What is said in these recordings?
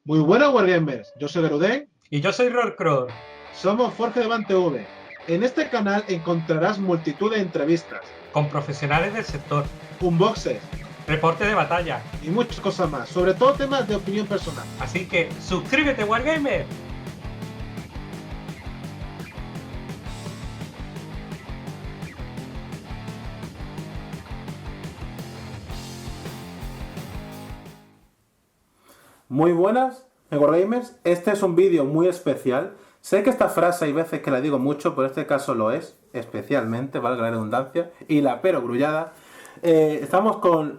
Muy buenas Wargamers, yo soy Garuden, Y yo soy Rorcror. somos Forge de Van TV. En este canal encontrarás multitud de entrevistas, Con profesionales del sector, unboxes reporte de batalla. y muchas cosas más, sobre todo temas de opinión personal. Así que suscríbete, Wargamer. Muy buenas, Wargamers, este es un vídeo muy especial. Sé que esta frase hay veces que la digo mucho, pero este caso lo es, especialmente, valga la redundancia, y la pero grullada. Estamos con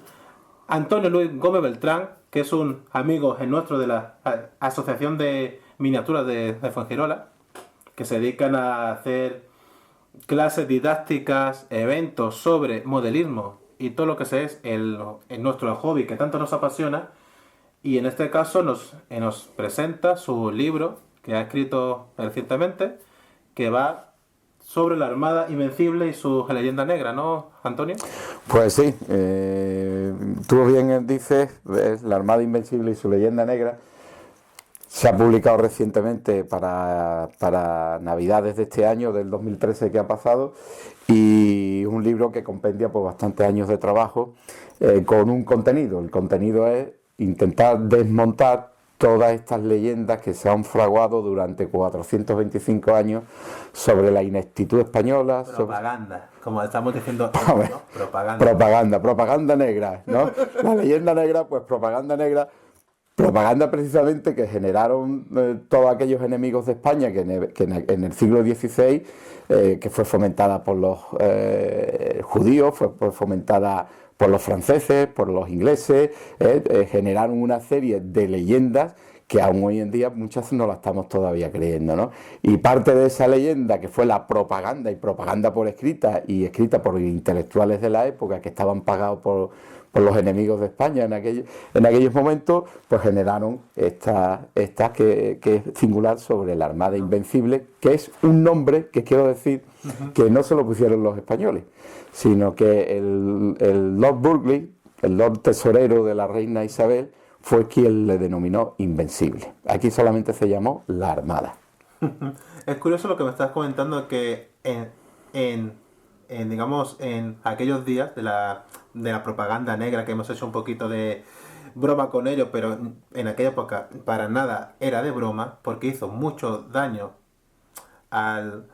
Antonio Luis Gómez Beltrán, que es un amigo nuestro de la Asociación de Miniaturas de Fuengirola, que se dedican a hacer clases didácticas, eventos sobre modelismo y todo lo que es en nuestro hobby que tanto nos apasiona. Y en este caso nos presenta su libro que ha escrito recientemente, que va sobre la Armada Invencible y su leyenda negra, ¿no, Antonio? Pues sí, tú bien dices, la Armada Invencible y su leyenda negra se ha publicado recientemente para Navidades de este año, del 2013 que ha pasado, y un libro que compendia pues, bastantes años de trabajo con un contenido. El contenido es intentar desmontar todas estas leyendas que se han fraguado durante 425 años sobre la ineptitud española. Propaganda, como estamos diciendo, ¿no? Propaganda negra, ¿no? La leyenda negra, pues propaganda negra. Propaganda precisamente que generaron todos aquellos enemigos de España que en el siglo XVI, que fue fomentada por los judíos, fue fomentada por los franceses, por los ingleses, generaron una serie de leyendas que aún hoy en día muchas no la estamos todavía creyendo, ¿no? Y parte de esa leyenda, que fue la propaganda, y propaganda por escrita, y escrita por intelectuales de la época que estaban pagados por los enemigos de España en aquellos momentos, pues generaron esta que es singular sobre la Armada Invencible, que es un nombre que quiero decir que no se lo pusieron los españoles, sino que el Lord Burghley, el Lord Tesorero de la reina Isabel, fue quien le denominó Invencible. Aquí solamente se llamó la Armada. Es curioso lo que me estás comentando, que digamos, en aquellos días de la propaganda negra, que hemos hecho un poquito de broma con ello, pero en aquella época para nada era de broma, porque hizo mucho daño al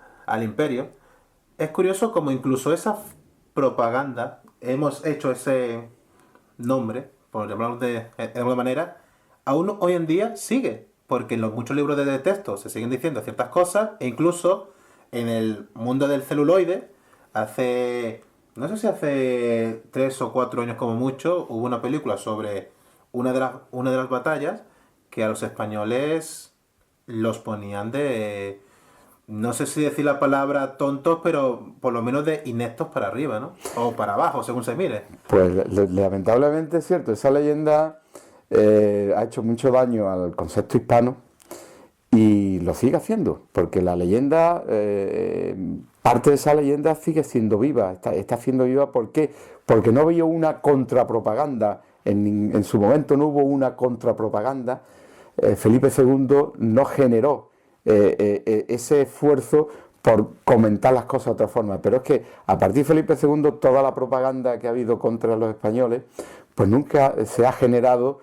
imperio. Es curioso como incluso esa propaganda, hemos hecho ese nombre, por llamarlo de alguna manera, aún hoy en día sigue, porque en los muchos libros de texto se siguen diciendo ciertas cosas, e incluso en el mundo del celuloide, no sé si hace 3 o 4 años como mucho, hubo una película sobre una de las batallas que a los españoles los ponían de, no sé si decir la palabra tontos, pero por lo menos de ineptos para arriba, ¿no? O para abajo, según se mire. Pues lamentablemente es cierto, esa leyenda ha hecho mucho daño al concepto hispano y lo sigue haciendo, porque la leyenda, parte de esa leyenda sigue siendo viva, está siendo viva. ¿Por qué? Porque no había una contrapropaganda, en su momento no hubo una contrapropaganda. Felipe II no generó ese esfuerzo por comentar las cosas de otra forma, pero es que a partir de Felipe II toda la propaganda que ha habido contra los españoles, pues nunca se ha generado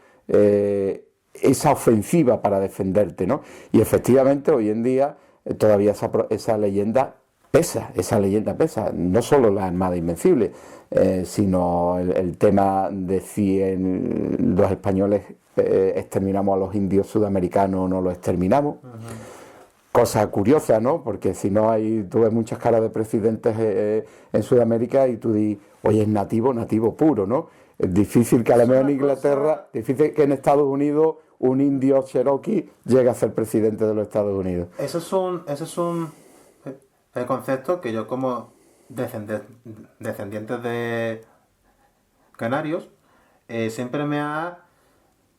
esa ofensiva para defenderte, ¿no? Y efectivamente hoy en día todavía esa leyenda pesa, no solo la Armada Invencible, sino el tema de si los españoles exterminamos a los indios sudamericanos o no los exterminamos. Cosa curiosa, ¿no? Porque si no tú ves muchas caras de presidentes en Sudamérica y tú dices, oye, es nativo puro, ¿no? Es difícil que a lo mejor en Inglaterra, difícil que en Estados Unidos un indio cherokee llegue a ser presidente de los Estados Unidos. Eso es un el concepto que yo, como descendientes de canarios, siempre me ha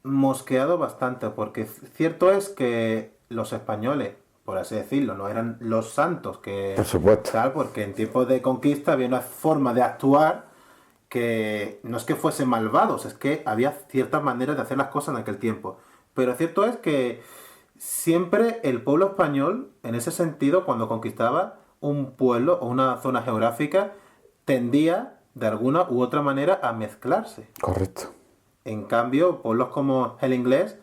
mosqueado bastante, porque cierto es que los españoles, por así decirlo, no eran los santos que Por supuesto. tal, porque en tiempos de conquista había una forma de actuar que no es que fuesen malvados, es que había ciertas maneras de hacer las cosas en aquel tiempo. Pero cierto es que siempre el pueblo español, en ese sentido, cuando conquistaba un pueblo o una zona geográfica, tendía de alguna u otra manera a mezclarse. Correcto. En cambio, pueblos como el inglés,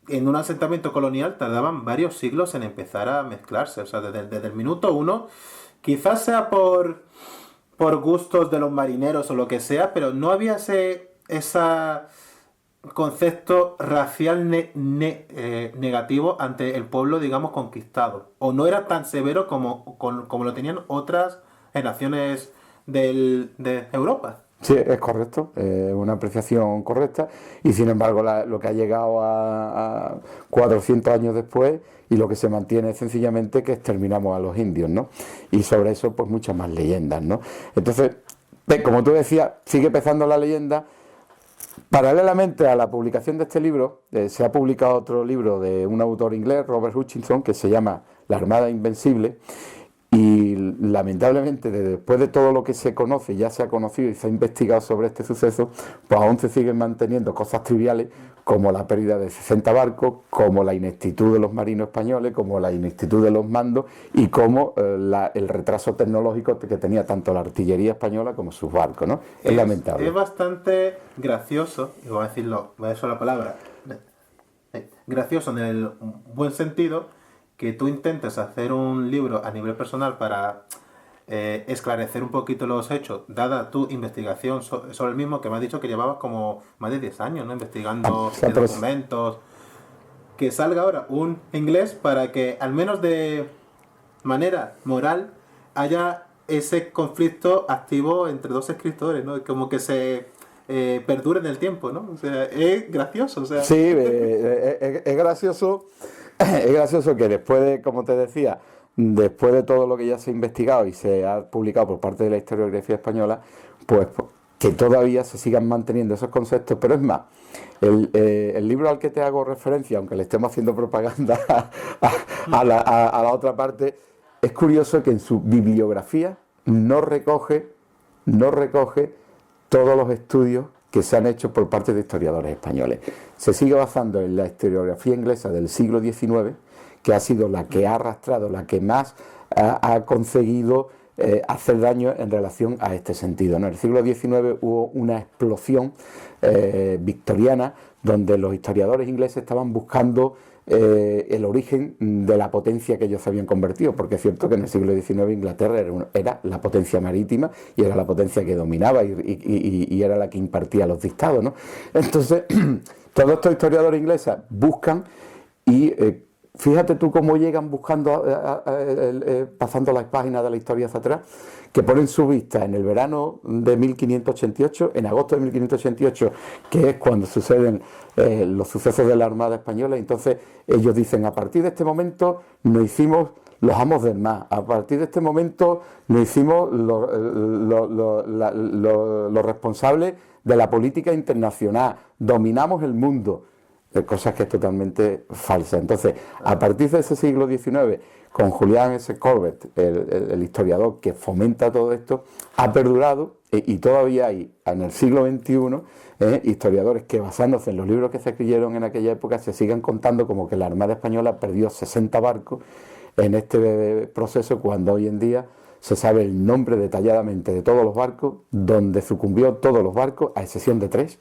en un asentamiento colonial tardaban varios siglos en empezar a mezclarse. O sea, desde el minuto uno, quizás sea por gustos de los marineros o lo que sea, pero no había ese concepto racial negativo ante el pueblo, digamos, conquistado. O no era tan severo como lo tenían otras naciones de Europa. Sí, es correcto, una apreciación correcta, y sin embargo lo que ha llegado a 400 años después, y lo que se mantiene es sencillamente que exterminamos a los indios, ¿no? Y sobre eso pues muchas más leyendas, ¿no? Entonces, como tú decías, sigue empezando la leyenda. Paralelamente a la publicación de este libro, se ha publicado otro libro de un autor inglés, Robert Hutchinson, que se llama La Armada Invencible. Y lamentablemente, después de todo lo que se conoce, ya se ha conocido y se ha investigado sobre este suceso, pues aún se siguen manteniendo cosas triviales como la pérdida de 60 barcos, como la ineptitud de los marinos españoles, como la ineptitud de los mandos y como el retraso tecnológico que tenía tanto la artillería española como sus barcos, ¿no? Es lamentable. Es bastante gracioso, y voy a decirlo, voy a decir la palabra, gracioso en el buen sentido, que tú intentes hacer un libro a nivel personal para esclarecer un poquito los hechos, dada tu investigación sobre el mismo, que me has dicho que llevabas como más de 10 años, ¿no? Investigando documentos, que salga ahora un inglés para que al menos de manera moral haya ese conflicto activo entre dos escritores, ¿no? Como que se perdure en el tiempo, ¿no? O sea, es gracioso, o sea. Sí, es gracioso. Es gracioso que después de, como te decía, después de todo lo que ya se ha investigado y se ha publicado por parte de la historiografía española, pues que todavía se sigan manteniendo esos conceptos. Pero es más, el libro al que te hago referencia, aunque le estemos haciendo propaganda a la otra parte, es curioso que en su bibliografía no recoge todos los estudios que se han hecho por parte de historiadores españoles. Se sigue basando en la historiografía inglesa del siglo XIX, que ha sido la que ha arrastrado, la que más ha conseguido hacer daño en relación a este sentido, ¿no? En el siglo XIX hubo una explosión victoriana donde los historiadores ingleses estaban buscando el origen de la potencia que ellos se habían convertido, porque es cierto que en el siglo XIX Inglaterra era la potencia marítima y era la potencia que dominaba y era la que impartía los dictados, ¿no? Entonces, todos estos historiadores ingleses buscan y fíjate tú cómo llegan buscando, pasando las páginas de la historia hacia atrás, que ponen su vista en el verano de 1588, en agosto de 1588, que es cuando suceden los sucesos de la Armada Española. Entonces ellos dicen, a partir de este momento nos hicimos los amos del mar, a partir de este momento nos hicimos los responsables de la política internacional, dominamos el mundo. Cosas que es totalmente falsa. Entonces, a partir de ese siglo XIX, con Julián S. Corbett, el historiador que fomenta todo esto, ha perdurado y todavía hay en el siglo XXI historiadores que, basándose en los libros que se escribieron en aquella época, se sigan contando como que la Armada Española perdió 60 barcos en este proceso, cuando hoy en día se sabe el nombre detalladamente de todos los barcos, donde sucumbió todos los barcos, a excepción de 3,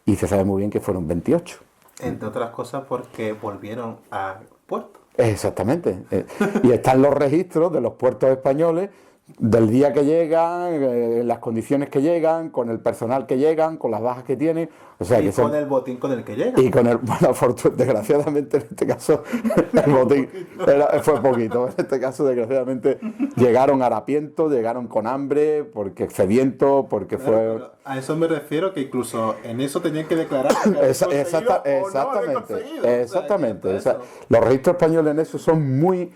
y se sabe muy bien que fueron 28. Entre otras cosas porque volvieron a puerto. Exactamente. Y están los registros de los puertos españoles del día que llegan, las condiciones que llegan, con el personal que llegan, con las bajas que tienen. O sea, y que con el botín con el que llegan. Y con el, bueno, desgraciadamente en este caso el botín fue poquito. En este caso, desgraciadamente, llegaron harapientos, llegaron con hambre, porque sedientos, porque fue... A eso me refiero, que incluso en eso tenían que declarar exactamente. Los registros españoles en eso son muy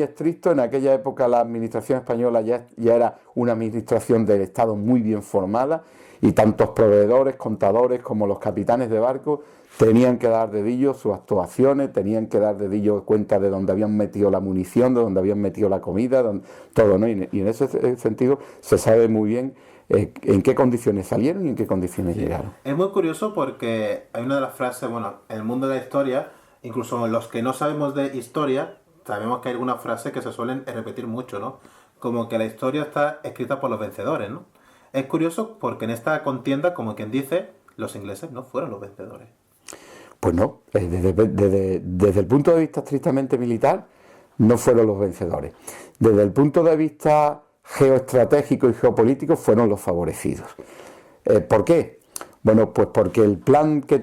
estrictos. En aquella época la administración española ya era una administración del Estado muy bien formada, y tantos proveedores, contadores como los capitanes de barco tenían que dar dedillo sus actuaciones, tenían que dar dedillo cuenta de dónde habían metido la munición, de dónde habían metido la comida, todo, ¿no? Y en ese sentido se sabe muy bien en qué condiciones salieron y en qué condiciones llegaron. Es muy curioso porque hay una de las frases, bueno, en el mundo de la historia, incluso los que no sabemos de historia, sabemos que hay algunas frases que se suelen repetir mucho, ¿no? Como que la historia está escrita por los vencedores, ¿no? Es curioso porque en esta contienda, como quien dice, los ingleses no fueron los vencedores. Pues no, desde el punto de vista estrictamente militar, no fueron los vencedores. Desde el punto de vista geoestratégico y geopolítico, fueron los favorecidos. ¿Por qué? Bueno, pues porque el plan que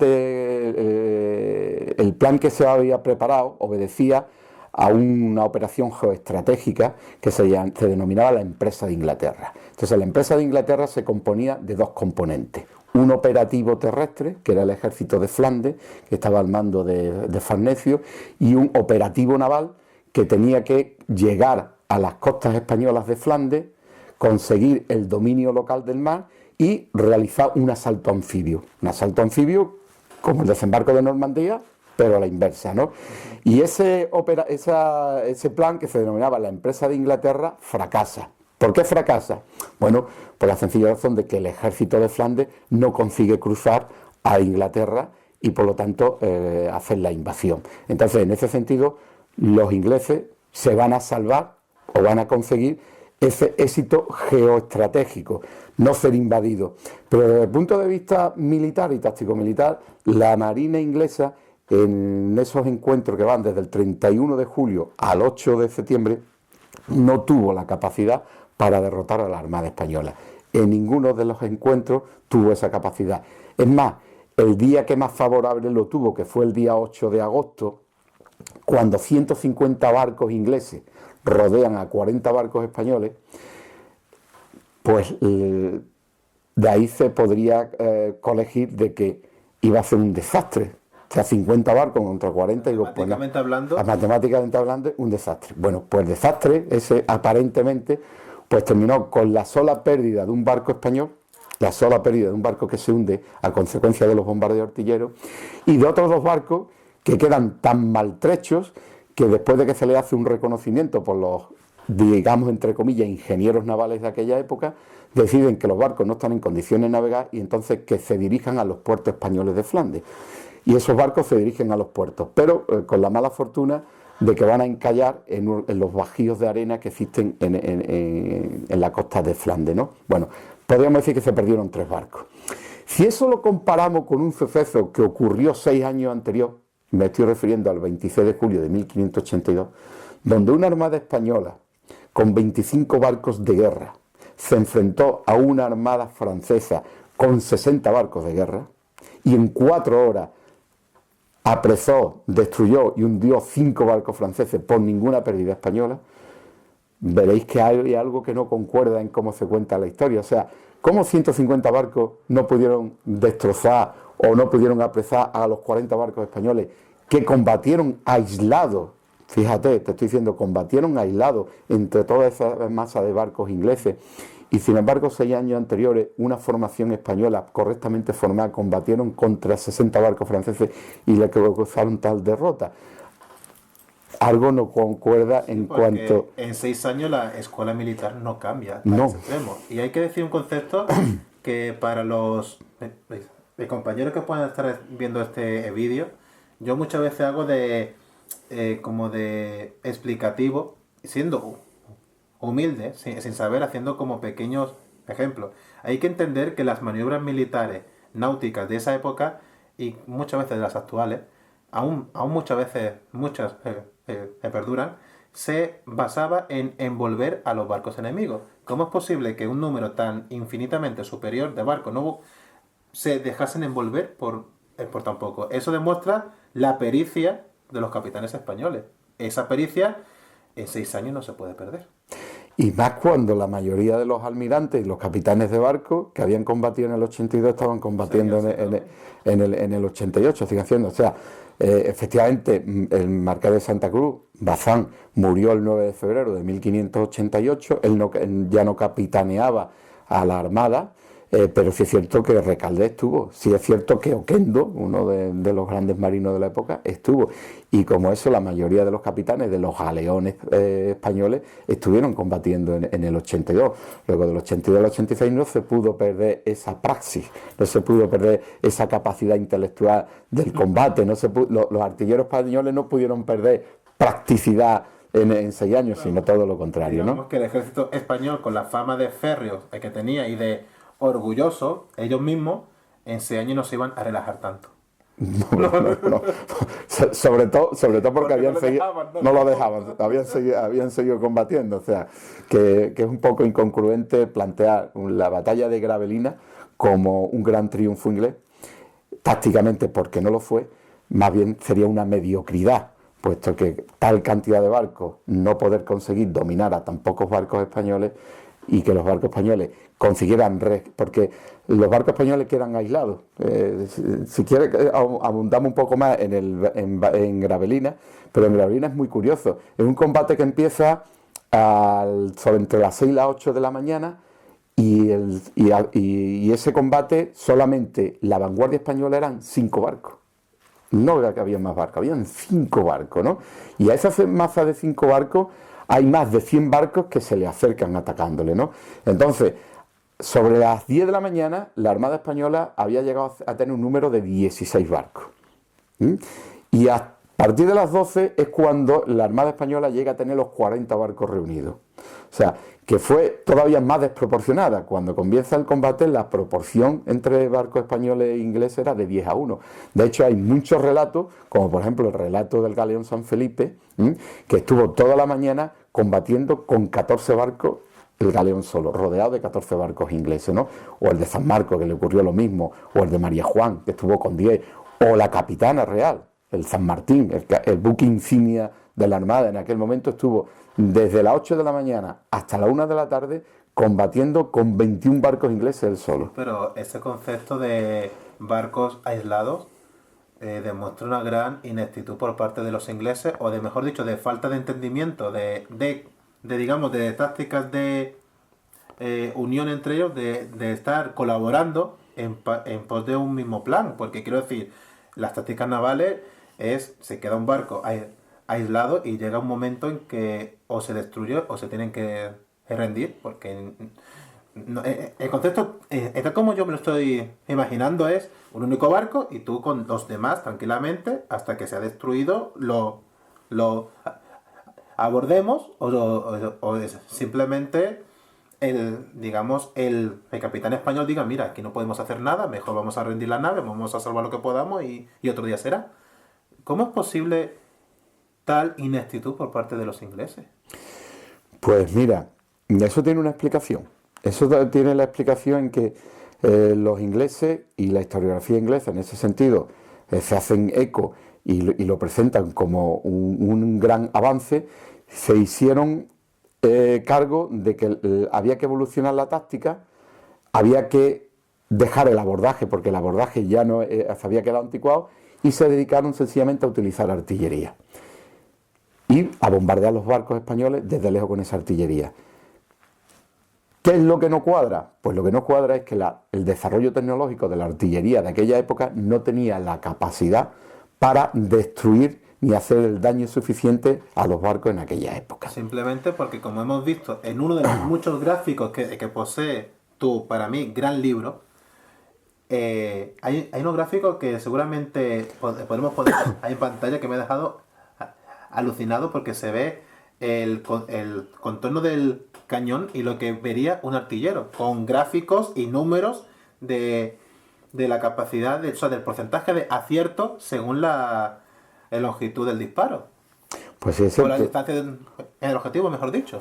se había preparado obedecía a una operación geoestratégica que se denominaba la Empresa de Inglaterra. Entonces, la Empresa de Inglaterra se componía de dos componentes. Un operativo terrestre, que era el ejército de Flandes, que estaba al mando de Farnesio, y un operativo naval que tenía que llegar a las costas españolas de Flandes, conseguir el dominio local del mar y realizar un asalto anfibio. Un asalto anfibio como el desembarco de Normandía, pero a la inversa, ¿no? Y ese plan, que se denominaba la Empresa de Inglaterra, fracasa. ¿Por qué fracasa? Bueno, por la sencilla razón de que el ejército de Flandes no consigue cruzar a Inglaterra y por lo tanto hacer la invasión. Entonces, en ese sentido, los ingleses se van a salvar o van a conseguir ese éxito geoestratégico, no ser invadidos. Pero desde el punto de vista militar y táctico-militar, la Marina inglesa, en esos encuentros que van desde el 31 de julio al 8 de septiembre, no tuvo la capacidad para derrotar a la Armada Española. En ninguno de los encuentros tuvo esa capacidad. Es más, el día que más favorable lo tuvo, que fue el día 8 de agosto, cuando 150 barcos ingleses rodean a 40 barcos españoles, pues de ahí se podría colegir de que iba a ser un desastre. O sea, 50 barcos contra 40 y Matemáticamente hablando, un desastre. Bueno, pues el desastre ese aparentemente pues terminó con la sola pérdida de un barco español, la sola pérdida de un barco que se hunde a consecuencia de los bombardeos artilleros, y de otros dos barcos que quedan tan maltrechos que después de que se le hace un reconocimiento por los, digamos, entre comillas, ingenieros navales de aquella época, deciden que los barcos no están en condiciones de navegar y entonces que se dirijan a los puertos españoles de Flandes. Y esos barcos se dirigen a los puertos, pero con la mala fortuna de que van a encallar en los bajíos de arena que existen en la costa de Flandes, ¿no? Bueno, podríamos decir que se perdieron 3 barcos. Si eso lo comparamos con un suceso que ocurrió 6 años anterior, me estoy refiriendo al 26 de julio de 1582, donde una armada española con 25 barcos de guerra se enfrentó a una armada francesa con 60 barcos de guerra y en 4 horas apresó, destruyó y hundió 5 barcos franceses por ninguna pérdida española, veréis que hay algo que no concuerda en cómo se cuenta la historia. O sea, ¿cómo 150 barcos no pudieron destrozar o no pudieron apresar a los 40 barcos españoles que combatieron aislados? Fíjate, te estoy diciendo, combatieron aislados entre toda esa masa de barcos ingleses. Y sin embargo, 6 años anteriores, una formación española correctamente formada combatieron contra 60 barcos franceses y le causaron tal derrota. Algo no concuerda en cuanto... En 6 años la escuela militar no cambia. No. Extremo. Y hay que decir un concepto que para los compañeros que puedan estar viendo este vídeo, yo muchas veces hago como de explicativo, siendo humilde, sin saber, haciendo como pequeños ejemplos. Hay que entender que las maniobras militares náuticas de esa época y muchas veces de las actuales, aún muchas veces, perduran, se basaba en envolver a los barcos enemigos. ¿Cómo es posible que un número tan infinitamente superior de barcos no se dejasen envolver por tan poco? Eso demuestra la pericia de los capitanes españoles. Esa pericia en 6 años no se puede perder. Y más cuando la mayoría de los almirantes y los capitanes de barco que habían combatido en el 82 estaban combatiendo en el 88, siguen haciendo. O sea, efectivamente, el marqués de Santa Cruz, Bazán, murió el 9 de febrero de 1588, él ya no capitaneaba a la Armada, pero sí es cierto que Recalde estuvo, sí es cierto que Oquendo, uno de los grandes marinos de la época, estuvo. Y como eso, la mayoría de los capitanes de los galeones españoles estuvieron combatiendo en el 82. Luego del 82 al 86 no se pudo perder esa praxis, no se pudo perder esa capacidad intelectual del combate, los artilleros españoles no pudieron perder practicidad en 6 años, sino todo lo contrario, Digamos ¿no? que el ejército español, con la fama de férreos que tenía y de orgulloso, ellos mismos en 6 años no se iban a relajar tanto. No. Sobre todo porque habían no lo seguido, dejaban, no lo dejaban, habían seguido combatiendo. O sea, que es un poco incongruente plantear la batalla de Gravelines como un gran triunfo inglés, tácticamente porque no lo fue, más bien sería una mediocridad, puesto que tal cantidad de barcos, no poder conseguir dominar a tan pocos barcos españoles y que los barcos españoles consiguieran, porque los barcos españoles quedan aislados. Si quiere, abundamos un poco más en Gravelines, pero en Gravelines es muy curioso. Es un combate que empieza entre las 6 y las 8 de la mañana y ese combate solamente la vanguardia española eran 5 barcos. No era que había más barcos, habían 5 barcos, ¿no? Y a esa masa de 5 barcos hay más de 100 barcos que se le acercan atacándole, ¿no? Entonces, sobre las 10 de la mañana, la Armada Española había llegado a tener un número de 16 barcos. Y a partir de las 12 es cuando la Armada Española llega a tener los 40 barcos reunidos. O sea, que fue todavía más desproporcionada. Cuando comienza el combate, la proporción entre barcos españoles e ingleses era de 10-1. De hecho, hay muchos relatos, como por ejemplo el relato del galeón San Felipe, que estuvo toda la mañana combatiendo con 14 barcos, el galeón solo, rodeado de 14 barcos ingleses, ¿no? O el de San Marcos, que le ocurrió lo mismo, o el de María Juan, que estuvo con 10, o la Capitana Real, el San Martín, el buque insignia de la Armada, en aquel momento estuvo desde las 8 de la mañana hasta la 1 de la tarde combatiendo con 21 barcos ingleses él solo. Pero ese concepto de barcos aislados demuestra una gran ineptitud por parte de los ingleses, o de, mejor dicho, de falta de entendimiento, digamos, de tácticas de unión entre ellos, de estar colaborando en pos de un mismo plan. Porque quiero decir, las tácticas navales se queda un barco aislado y llega un momento en que o se destruye o se tienen que rendir, porque el concepto, tal como yo me lo estoy imaginando, es un único barco y tú con los demás tranquilamente hasta que se ha destruido lo abordemos o simplemente el capitán español diga: mira, aquí no podemos hacer nada, mejor vamos a rendir la nave, vamos a salvar lo que podamos y otro día será. ¿Cómo es posible tal ineptitud por parte de los ingleses? Pues mira, eso tiene una explicación. Eso tiene la explicación en que los ingleses y la historiografía inglesa en ese sentido se hacen eco y lo presentan como un gran avance. Se hicieron cargo de que había que evolucionar la táctica, había que dejar el abordaje, porque el abordaje ya no se había quedado anticuado, y se dedicaron sencillamente a utilizar artillería y a bombardear los barcos españoles desde lejos con esa artillería. ¿Qué es lo que no cuadra? Pues lo que no cuadra es que el desarrollo tecnológico de la artillería de aquella época no tenía la capacidad para destruir ni hacer el daño suficiente a los barcos en aquella época. Simplemente porque, como hemos visto en uno de los muchos gráficos que posee tu, para mí, gran libro, hay unos gráficos que seguramente podemos poner ahí en pantalla, que me ha dejado alucinado, porque se ve el contorno del cañón y lo que vería un artillero, con gráficos y números de la capacidad, del porcentaje de acierto según la longitud del disparo. Pues sí, es o la cierto. distancia en el objetivo, mejor dicho.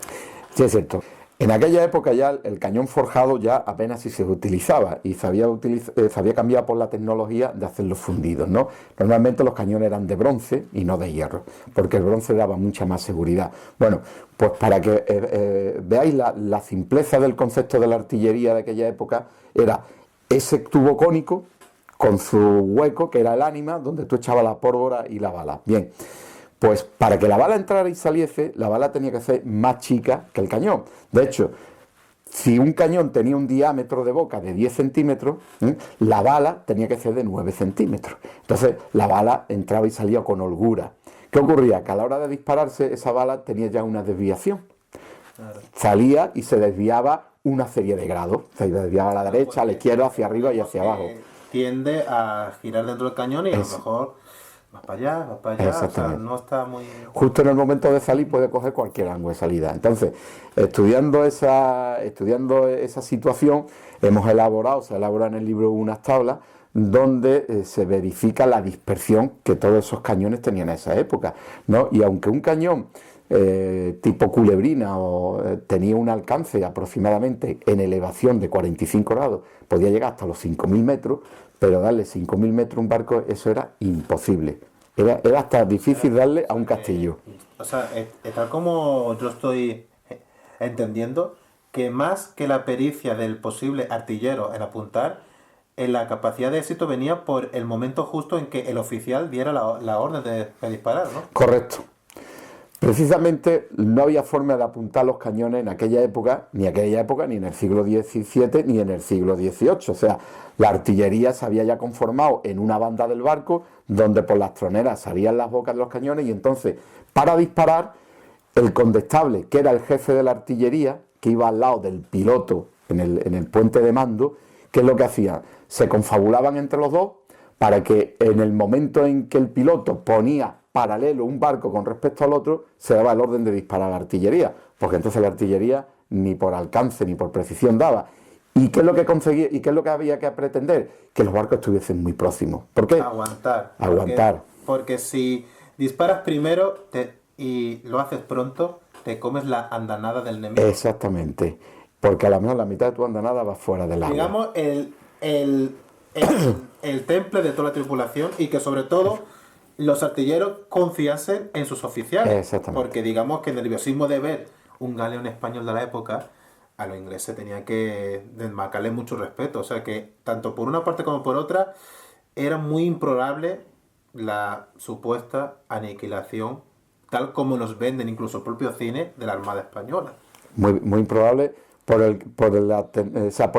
Sí, es cierto. En aquella época ya el cañón forjado ya apenas si se utilizaba y se había cambiado por la tecnología de hacer los fundidos, ¿no? Normalmente los cañones eran de bronce y no de hierro, porque el bronce daba mucha más seguridad. Bueno, pues para que veáis la simpleza del concepto de la artillería de aquella época, era ese tubo cónico con su hueco, que era el ánima, donde tú echabas la pólvora y la bala. Bien, pues para que la bala entrara y saliese, la bala tenía que ser más chica que el cañón. De hecho, si un cañón tenía un diámetro de boca de 10 centímetros, la bala tenía que ser de 9 centímetros. Entonces la bala entraba y salía con holgura. ¿Qué ocurría? Que a la hora de dispararse esa bala tenía ya una desviación. Claro. Salía y se desviaba una serie de grados. Se desviaba a la derecha, a la izquierda, hacia arriba y hacia abajo. Tiende a girar dentro del cañón y a lo mejor vas para allá, o sea, no está muy... Justo en el momento de salir puede coger cualquier ángulo de salida. Entonces, estudiando esa situación, se elabora en el libro unas tablas donde se verifica la dispersión que todos esos cañones tenían en esa época, ¿no? Y aunque un cañón tipo culebrina tenía un alcance aproximadamente en elevación de 45 grados, podía llegar hasta los 5.000 metros, pero darle 5.000 metros a un barco, eso era imposible. Era hasta difícil darle a un castillo. O sea, tal como yo estoy entendiendo, que más que la pericia del posible artillero en apuntar, la capacidad de éxito venía por el momento justo en que el oficial diera la orden de disparar, ¿no? Correcto. Precisamente no había forma de apuntar los cañones en aquella época, ni en el siglo XVII, ni en el siglo XVIII. O sea, la artillería se había ya conformado en una banda del barco, donde por las troneras salían las bocas de los cañones, y entonces, para disparar, el condestable, que era el jefe de la artillería, que iba al lado del piloto en el puente de mando, ¿qué es lo que hacían? Se confabulaban entre los dos para que en el momento en que el piloto ponía paralelo un barco con respecto al otro, se daba el orden de disparar a la artillería, porque entonces la artillería ni por alcance ni por precisión daba. ¿Y qué es lo que conseguía? ¿Y qué es lo que había que pretender? Que los barcos estuviesen muy próximos. ¿Por qué? Aguantar. Porque si disparas primero y lo haces pronto, te comes la andanada del enemigo. Exactamente. Porque a lo mejor la mitad de tu andanada va fuera del agua. Digamos, el temple de toda la tripulación, y que sobre todo los artilleros confiasen en sus oficiales. Exactamente. Porque digamos que el nerviosismo de ver un galeón español de la época, a los ingleses tenía que marcarle mucho respeto. O sea que tanto por una parte como por otra era muy improbable la supuesta aniquilación, tal como nos venden incluso el propio cine, de la Armada Española. Muy, muy improbable por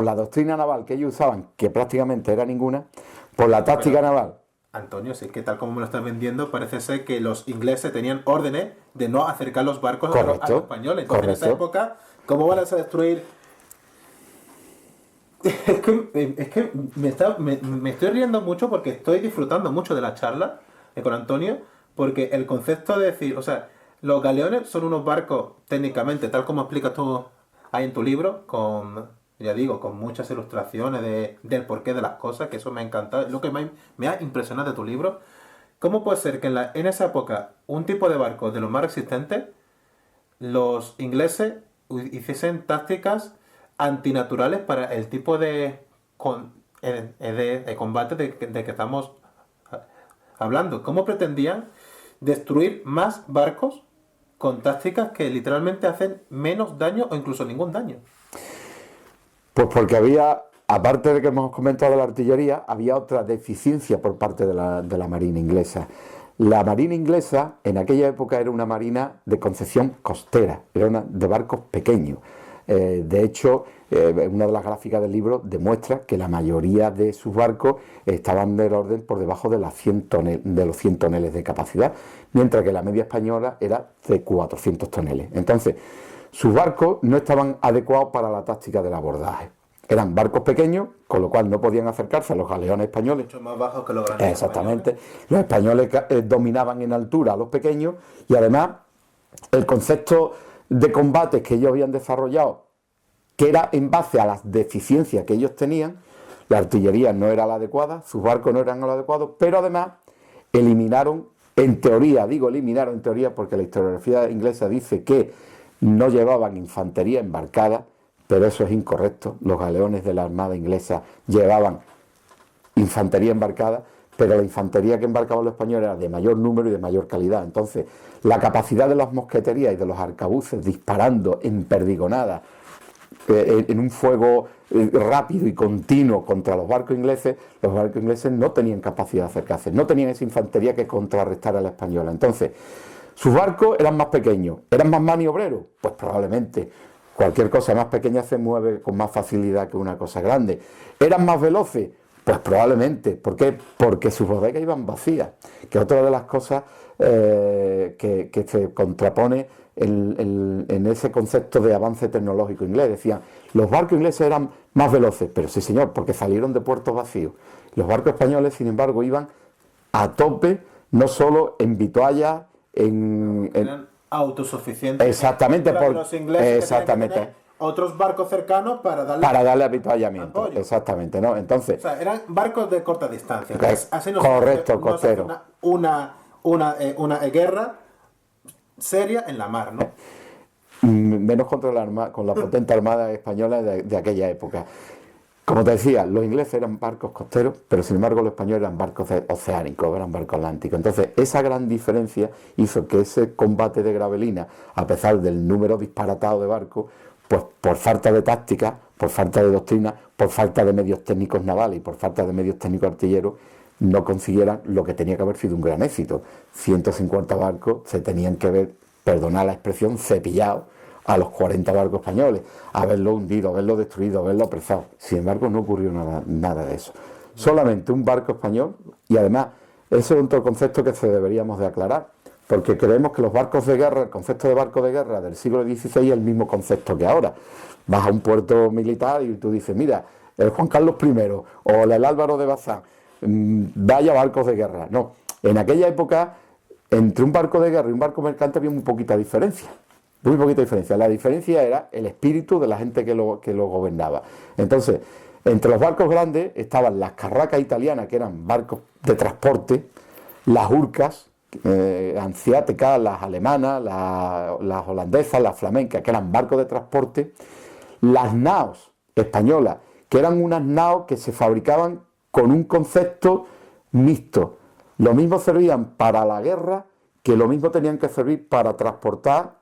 la doctrina naval que ellos usaban, que prácticamente era ninguna, por la táctica naval. Antonio, si es que tal como me lo estás vendiendo, parece ser que los ingleses tenían órdenes de no acercar los barcos a los españoles. Entonces, en esa época, ¿cómo van a destruir? Es que me estoy riendo mucho porque estoy disfrutando mucho de la charla con Antonio, porque el concepto de decir, o sea, los galeones son unos barcos técnicamente, tal como explicas tú ahí en tu libro, con muchas ilustraciones del porqué de las cosas, que eso me ha encantado, es lo que me ha impresionado de tu libro. ¿Cómo puede ser que en esa época un tipo de barco de los más resistentes, los ingleses hiciesen tácticas antinaturales para el tipo de combate de que estamos hablando? ¿Cómo pretendían destruir más barcos con tácticas que literalmente hacen menos daño o incluso ningún daño? Pues porque había, aparte de que hemos comentado de la artillería, había otra deficiencia por parte de la marina inglesa. La marina inglesa en aquella época era una marina de concepción costera, era una de barcos pequeños. De hecho, una de las gráficas del libro demuestra que la mayoría de sus barcos estaban del orden por debajo de los 100 toneles de capacidad, mientras que la media española era de 400 toneles. Entonces, sus barcos no estaban adecuados para la táctica del abordaje. Eran barcos pequeños, con lo cual no podían acercarse a los galeones españoles. Mucho más bajos que los grandes. Exactamente. Los españoles dominaban en altura a los pequeños, y además el concepto de combates que ellos habían desarrollado, que era en base a las deficiencias que ellos tenían, la artillería no era la adecuada, sus barcos no eran lo adecuado, pero además eliminaron, en teoría, porque la historiografía inglesa dice que no llevaban infantería embarcada, pero eso es incorrecto. Los galeones de la Armada inglesa llevaban infantería embarcada, pero la infantería que embarcaban los españoles era de mayor número y de mayor calidad. Entonces, la capacidad de las mosqueterías y de los arcabuces disparando en perdigonada, en un fuego rápido y continuo contra los barcos ingleses no tenían capacidad de acercarse, no tenían esa infantería que contrarrestara a la española. Entonces, sus barcos eran más pequeños, ¿eran más maniobreros? Pues probablemente, cualquier cosa más pequeña se mueve con más facilidad que una cosa grande. ¿Eran más veloces? Pues probablemente. ¿Por qué? Porque sus bodegas iban vacías, que otra de las cosas que se contrapone en ese concepto de avance tecnológico inglés. Decían, los barcos ingleses eran más veloces, pero sí señor, porque salieron de puertos vacíos. Los barcos españoles, sin embargo, iban a tope, no solo en vituallas, eran autosuficientes. Exactamente, por los ingleses exactamente. Que tenían que tener otros barcos cercanos para darle avituallamiento. apoyo. Exactamente, ¿no? Entonces, o sea, eran barcos de corta distancia. Así correcto, no se hace costero. una guerra seria en la mar, ¿no? Menos con la potente armada española de aquella época. Como te decía, los ingleses eran barcos costeros, pero sin embargo los españoles eran barcos oceánicos, eran barcos atlánticos. Entonces, esa gran diferencia hizo que ese combate de Gravelina, a pesar del número disparatado de barcos, pues por falta de táctica, por falta de doctrina, por falta de medios técnicos navales y por falta de medios técnicos artilleros, no consiguieran lo que tenía que haber sido un gran éxito. 150 barcos se tenían que ver, perdonad la expresión, cepillados a los 40 barcos españoles, haberlo hundido, haberlo destruido, haberlo apresado. Sin embargo, no ocurrió nada de eso. Solamente un barco español, y además, ese es otro concepto que deberíamos de aclarar, porque creemos que los barcos de guerra, el concepto de barco de guerra del siglo XVI es el mismo concepto que ahora. Vas a un puerto militar y tú dices, mira, el Juan Carlos I o el Álvaro de Bazán, vaya barcos de guerra. No, en aquella época, entre un barco de guerra y un barco mercante había muy poquita diferencia. Muy poquita diferencia. La diferencia era el espíritu de la gente que lo gobernaba. Entonces, entre los barcos grandes estaban las carracas italianas, que eran barcos de transporte, las urcas ansiáticas, las alemanas, las holandesas, las flamencas, que eran barcos de transporte, las naos españolas, que eran unas naos que se fabricaban con un concepto mixto. Lo mismo servían para la guerra, que lo mismo tenían que servir para transportar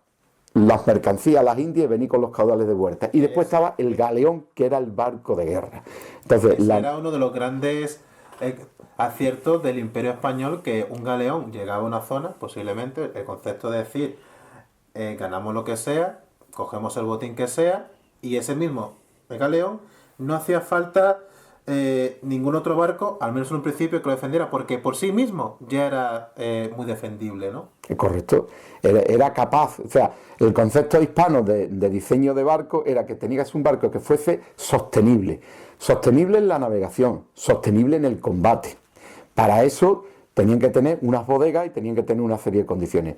las mercancías a las Indias y venir con los caudales de vuelta. Y después estaba el galeón, que era el barco de guerra. Entonces, era uno de los grandes aciertos del Imperio Español, que un galeón llegaba a una zona, posiblemente, el concepto de decir, ganamos lo que sea, cogemos el botín que sea, y ese mismo galeón no hacía falta ningún otro barco, al menos en un principio, que lo defendiera, porque por sí mismo ya era muy defendible, ¿no? Correcto, era capaz, o sea, el concepto hispano de diseño de barco era que tenías un barco que fuese sostenible en la navegación, sostenible en el combate. Para eso tenían que tener unas bodegas y tenían que tener una serie de condiciones.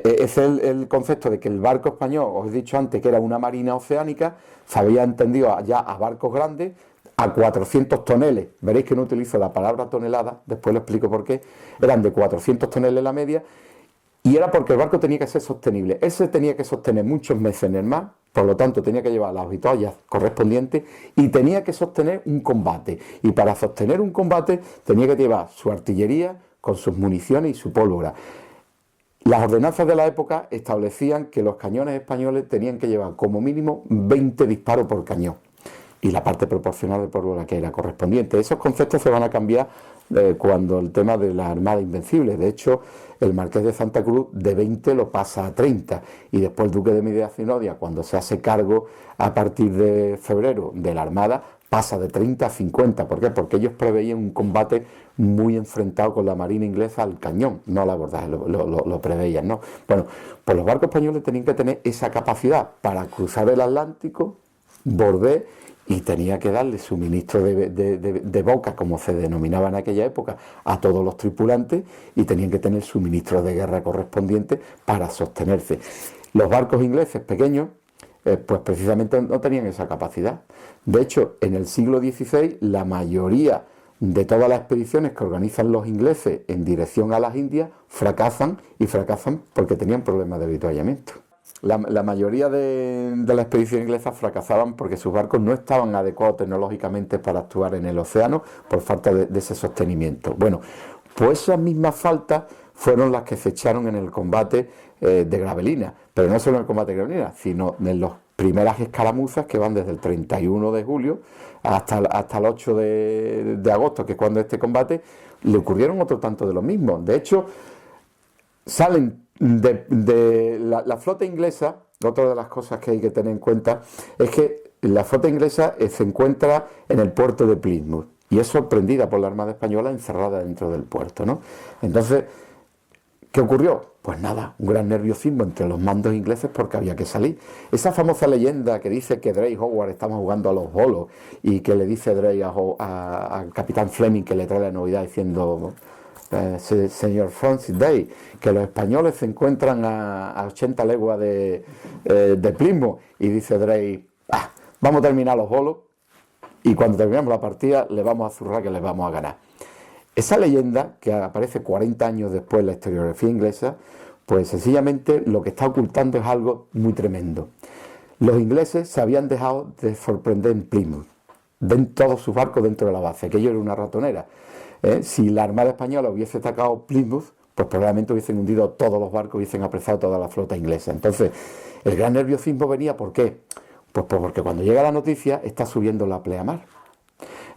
Es el concepto de que el barco español, os he dicho antes que era una marina oceánica, se había entendido ya a barcos grandes, a 400 toneles. Veréis que no utilizo la palabra tonelada, después lo explico por qué. Eran de 400 toneles la media, y era porque el barco tenía que ser sostenible. Ese tenía que sostener muchos meses en el mar, por lo tanto tenía que llevar las vitallas correspondientes y tenía que sostener un combate. Y para sostener un combate tenía que llevar su artillería con sus municiones y su pólvora. Las ordenanzas de la época establecían que los cañones españoles tenían que llevar como mínimo 20 disparos por cañón y la parte proporcional de pólvora que era correspondiente. Esos conceptos se van a cambiar cuando el tema de la Armada Invencible. De hecho, el Marqués de Santa Cruz de 20 lo pasa a 30 y después el Duque de Medina-Sidonia, cuando se hace cargo a partir de febrero de la Armada, pasa de 30 a 50. ¿Por qué? Porque ellos preveían un combate muy enfrentado con la Marina inglesa al cañón, no al abordaje, lo preveían, ¿no? Bueno, pues los barcos españoles tenían que tener esa capacidad para cruzar el Atlántico, bordé, y tenía que darle suministro de boca, como se denominaba en aquella época, a todos los tripulantes, y tenían que tener suministro de guerra correspondiente para sostenerse. Los barcos ingleses pequeños, pues precisamente no tenían esa capacidad. De hecho, en el siglo XVI, la mayoría de todas las expediciones que organizan los ingleses en dirección a las Indias fracasan, y fracasan porque tenían problemas de avituallamiento. La mayoría de las expediciones inglesas fracasaban porque sus barcos no estaban adecuados tecnológicamente para actuar en el océano por falta de ese sostenimiento. Bueno, pues esas mismas faltas fueron las que se echaron en el combate de Gravelina, pero no solo en el combate de Gravelina, sino en las primeras escaramuzas que van desde el 31 de julio hasta el 8 de agosto, que es cuando este combate, le ocurrieron otro tanto de lo mismo. De hecho, salen de la flota inglesa, otra de las cosas que hay que tener en cuenta es que la flota inglesa se encuentra en el puerto de Plymouth y es sorprendida por la Armada Española encerrada dentro del puerto, ¿no? Entonces, ¿qué ocurrió? Pues nada, un gran nerviosismo entre los mandos ingleses porque había que salir. Esa famosa leyenda que dice que Drake y Howard estaban jugando a los bolos y que le dice Drake al capitán Fleming, que le trae la novedad diciendo... señor Francis Day, que los españoles se encuentran a 80 leguas de Plymouth, y dice Drake, vamos a terminar los bolos y cuando terminemos la partida le vamos a zurrar que les vamos a ganar. Esa leyenda, que aparece 40 años después en la historiografía inglesa, pues sencillamente lo que está ocultando es algo muy tremendo. Los ingleses se habían dejado de sorprender en Plymouth, de todos sus barcos dentro de la base, aquello era una ratonera. Si la Armada Española hubiese atacado Plymouth, pues probablemente hubiesen hundido todos los barcos, hubiesen apresado toda la flota inglesa. Entonces, el gran nerviosismo venía, ¿por qué? Pues porque cuando llega la noticia está subiendo la pleamar.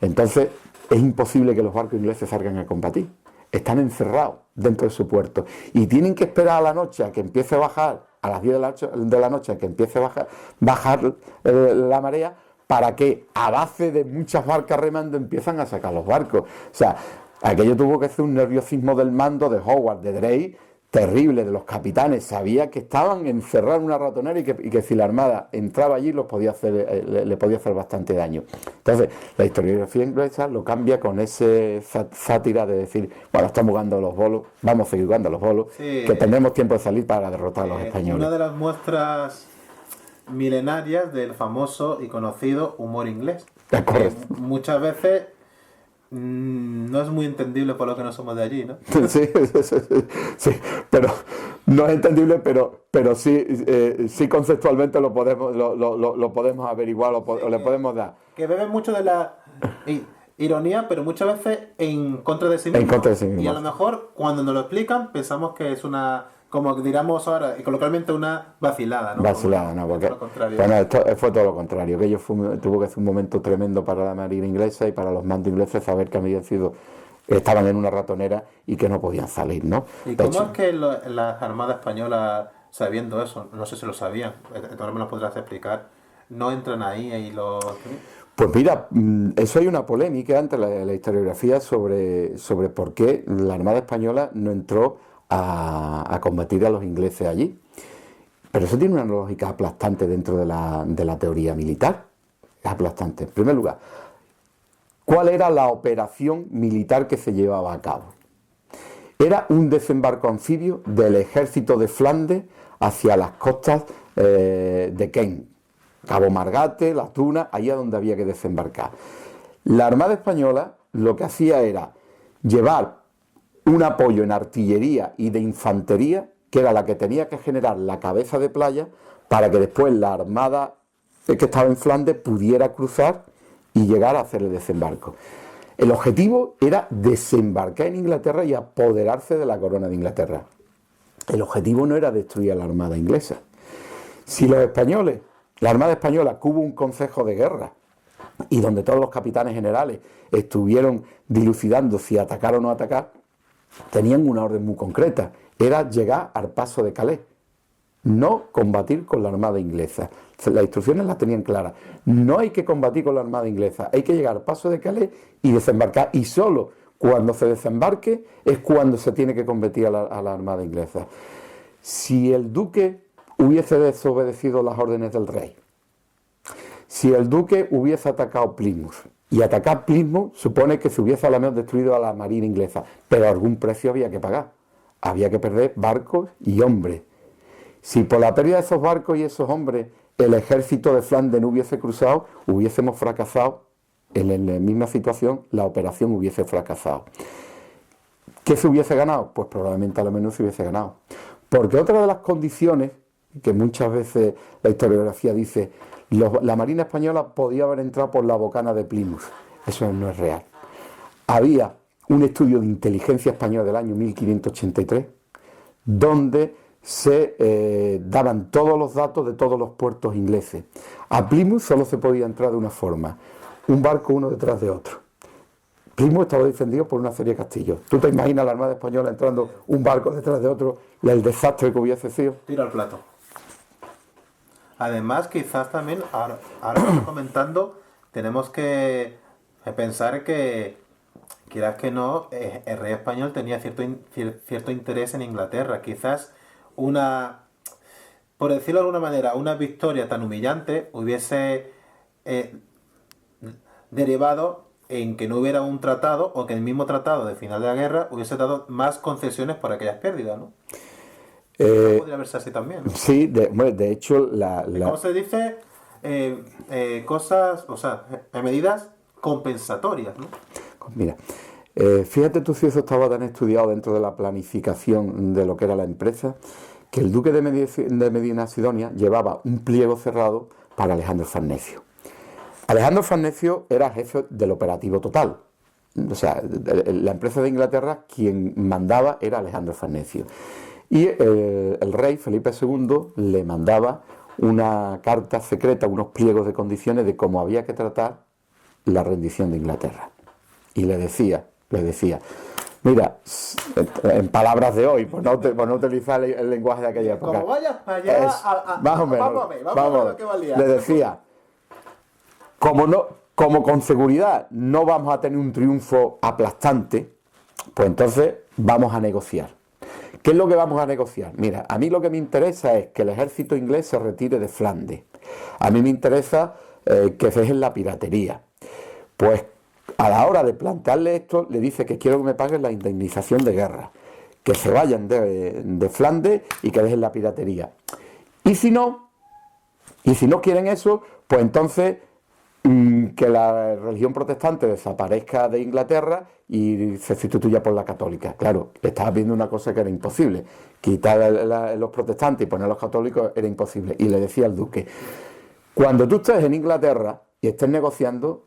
Entonces, es imposible que los barcos ingleses salgan a combatir. Están encerrados dentro de su puerto y tienen que esperar a la noche a que empiece a bajar, a las 10 de la noche, a que empiece a bajar la marea, para que a base de muchas barcas remando empiezan a sacar los barcos. O sea, aquello tuvo que ser un nerviosismo del mando de Howard, de Drake, terrible, de los capitanes. Sabía que estaban encerrados en una ratonera y que si la Armada entraba allí le podía hacer bastante daño. Entonces, la historiografía inglesa lo cambia con ese sátira de decir, bueno, estamos jugando a los bolos, vamos a seguir jugando a los bolos, sí, que tendremos tiempo de salir para derrotar a los españoles. Una de las muestras milenarias del famoso y conocido humor inglés. Muchas veces no es muy entendible por lo que no somos de allí, ¿no? Sí, pero no es entendible, pero sí conceptualmente lo podemos averiguar o le podemos dar. Que beben mucho de la ironía, pero muchas veces en contra de sí mismo. En contra de sí mismo. Y a lo mejor cuando nos lo explican pensamos que es una, como diríamos ahora, y coloquialmente, una vacilada, ¿no? Vacilada, no, porque bueno, esto fue todo lo contrario. Aquello tuvo que ser un momento tremendo para la marina inglesa y para los mandos ingleses saber que estaban en una ratonera y que no podían salir, ¿no? ¿Y cómo es que la Armada Española, sabiendo eso, no sé si lo sabían, ahora me lo podrás explicar, no entran ahí y lo... Pues mira, eso hay una polémica entre la historiografía sobre por qué la Armada Española no entró a combatir a los ingleses allí. Pero eso tiene una lógica aplastante dentro de la teoría militar. Es aplastante. En primer lugar, ¿cuál era la operación militar que se llevaba a cabo? Era un desembarco anfibio del ejército de Flandes hacia las costas de Kent, Cabo Margate, Las Tunas, allá donde había que desembarcar. La Armada Española lo que hacía era llevar un apoyo en artillería y de infantería, que era la que tenía que generar la cabeza de playa, para que después la Armada que estaba en Flandes pudiera cruzar y llegar a hacer el desembarco. El objetivo era desembarcar en Inglaterra y apoderarse de la corona de Inglaterra. El objetivo no era destruir a la Armada inglesa. Si los españoles, la Armada Española, que hubo un consejo de guerra y donde todos los capitanes generales estuvieron dilucidando si atacar o no atacar, tenían una orden muy concreta, era llegar al paso de Calais, no combatir con la Armada inglesa. Las instrucciones las tenían claras, no hay que combatir con la Armada inglesa, hay que llegar al paso de Calais y desembarcar, y solo cuando se desembarque es cuando se tiene que combatir a la Armada inglesa. Si el duque hubiese desobedecido las órdenes del rey, si el duque hubiese atacado Plymouth, y atacar Plymouth supone que se hubiese a lo menos destruido a la marina inglesa, pero algún precio había que pagar, había que perder barcos y hombres. Si por la pérdida de esos barcos y esos hombres el ejército de Flandes no hubiese cruzado, hubiésemos fracasado en la misma situación, la operación hubiese fracasado. ¿Qué se hubiese ganado? Pues probablemente a lo menos se hubiese ganado. Porque otra de las condiciones que muchas veces la historiografía dice, la Marina Española podía haber entrado por la bocana de Plymouth. Eso no es real. Había un estudio de inteligencia española del año 1583 donde se daban todos los datos de todos los puertos ingleses. A Plymouth solo se podía entrar de una forma, un barco uno detrás de otro. Plymouth estaba defendido por una serie de castillos. ¿Tú te imaginas la Armada Española entrando un barco detrás de otro y el desastre que hubiese sido? Tira al plato. Además, quizás también, ahora que estoy comentando, tenemos que pensar que, quieras que no, el rey español tenía cierto interés en Inglaterra. Quizás una, por decirlo de alguna manera, una victoria tan humillante hubiese eh, derivado en que no hubiera un tratado o que el mismo tratado de final de la guerra hubiese dado más concesiones por aquellas pérdidas, ¿no? Podría verse así también, ¿no? Sí, bueno, de hecho, ¿Cómo se dice? Cosas, o sea, medidas compensatorias, ¿no? Mira, fíjate tú si eso estaba tan estudiado dentro de la planificación de lo que era la empresa, que el duque de Medina Sidonia llevaba un pliego cerrado para Alejandro Farnesio. Alejandro Farnesio era jefe del operativo total. O sea, la empresa de Inglaterra, quien mandaba era Alejandro Farnesio. Y el rey Felipe II le mandaba una carta secreta, unos pliegos de condiciones de cómo había que tratar la rendición de Inglaterra. Y le decía, mira, en palabras de hoy, por no utilizar el lenguaje de aquella época. Como vayas para allá, más o menos, vamos a ver lo que valía. Le decía, como con seguridad no vamos a tener un triunfo aplastante, pues entonces vamos a negociar. ¿Qué es lo que vamos a negociar? Mira, a mí lo que me interesa es que el ejército inglés se retire de Flandes. A mí me interesa que dejen la piratería. Pues a la hora de plantearle esto, le dice que quiero que me paguen la indemnización de guerra, que se vayan de Flandes y que dejen la piratería. Y si no quieren eso, pues entonces que la religión protestante desaparezca de Inglaterra y se sustituya por la católica. Claro, estaba viendo una cosa que era imposible. Quitar los protestantes y poner a los católicos era imposible. Y le decía al duque, cuando tú estés en Inglaterra y estés negociando,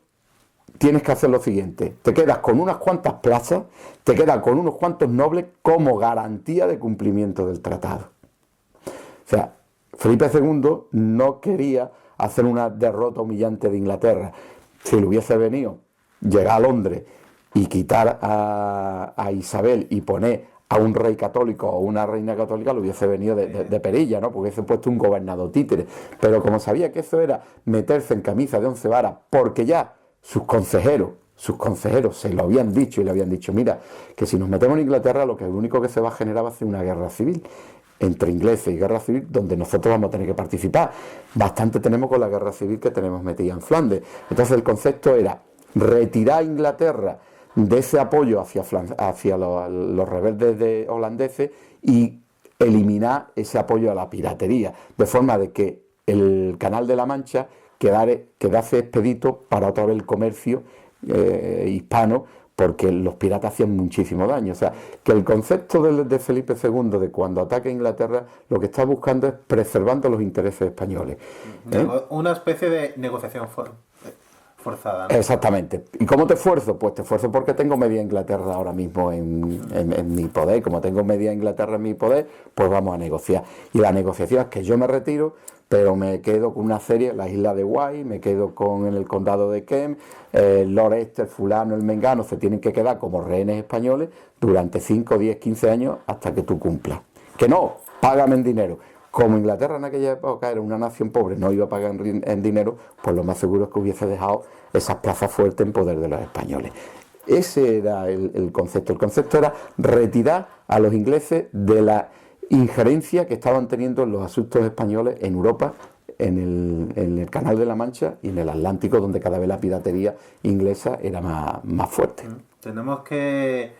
tienes que hacer lo siguiente: te quedas con unas cuantas plazas, te quedas con unos cuantos nobles como garantía de cumplimiento del tratado. O sea, Felipe II no quería hacer una derrota humillante de Inglaterra. Si le hubiese venido llegar a Londres y quitar a Isabel y poner a un rey católico o una reina católica, le hubiese venido de perilla, ¿no? Porque hubiese puesto un gobernador títere. Pero como sabía que eso era meterse en camisa de 11 varas, porque ya sus consejeros se lo habían dicho y le habían dicho, mira, que si nos metemos en Inglaterra, lo único que se va a generar va a ser una guerra civil entre ingleses y guerra civil, donde nosotros vamos a tener que participar. Bastante tenemos con la guerra civil que tenemos metida en Flandes. Entonces el concepto era retirar a Inglaterra de ese apoyo hacia los rebeldes holandeses y eliminar ese apoyo a la piratería, de forma de que el Canal de la Mancha quedase expedito para otra vez el comercio hispano, porque los piratas hacían muchísimo daño. O sea, que el concepto de Felipe II de cuando ataca a Inglaterra, lo que está buscando es preservando los intereses españoles. Una especie de negociación forzada, ¿no? Exactamente. ¿Y cómo te esfuerzo? Pues te esfuerzo porque tengo media Inglaterra ahora mismo en mi poder. Como tengo media Inglaterra en mi poder, pues vamos a negociar. Y la negociación es que yo me retiro, pero me quedo con una serie, la isla de White, me quedo con el condado de Kent, Lord Este, el fulano, el mengano, se tienen que quedar como rehenes españoles durante 5, 10, 15 años hasta que tú cumplas. Que no, págame en dinero. Como Inglaterra en aquella época era una nación pobre, no iba a pagar en dinero, pues lo más seguro es que hubiese dejado esas plazas fuertes en poder de los españoles. Ese era el concepto. El concepto era retirar a los ingleses de la injerencia que estaban teniendo en los asuntos españoles en Europa, en el Canal de la Mancha y en el Atlántico, donde cada vez la piratería inglesa era más fuerte. Tenemos que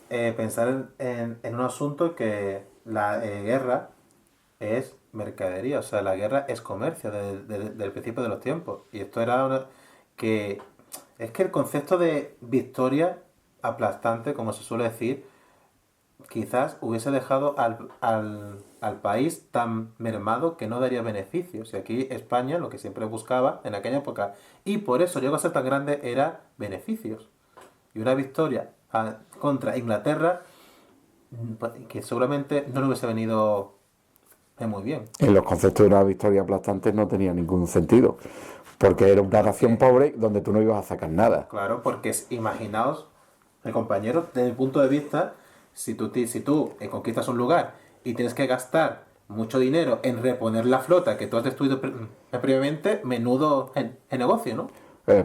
pensar en un asunto que la guerra es mercadería, o sea, la guerra es comercio del principio de los tiempos. Y esto era que es que el concepto de victoria aplastante, como se suele decir, quizás hubiese dejado al país tan mermado que no daría beneficios. Y aquí España lo que siempre buscaba en aquella época, y por eso llegó a ser tan grande, era beneficios. Y una victoria contra Inglaterra que seguramente no le hubiese venido muy bien. En los conceptos de una victoria aplastante no tenía ningún sentido, porque era una nación pobre donde tú no ibas a sacar nada. Claro, porque imaginaos, compañero, desde mi punto de vista, si tú conquistas un lugar y tienes que gastar mucho dinero en reponer la flota que tú has destruido previamente, menudo en negocio, ¿no?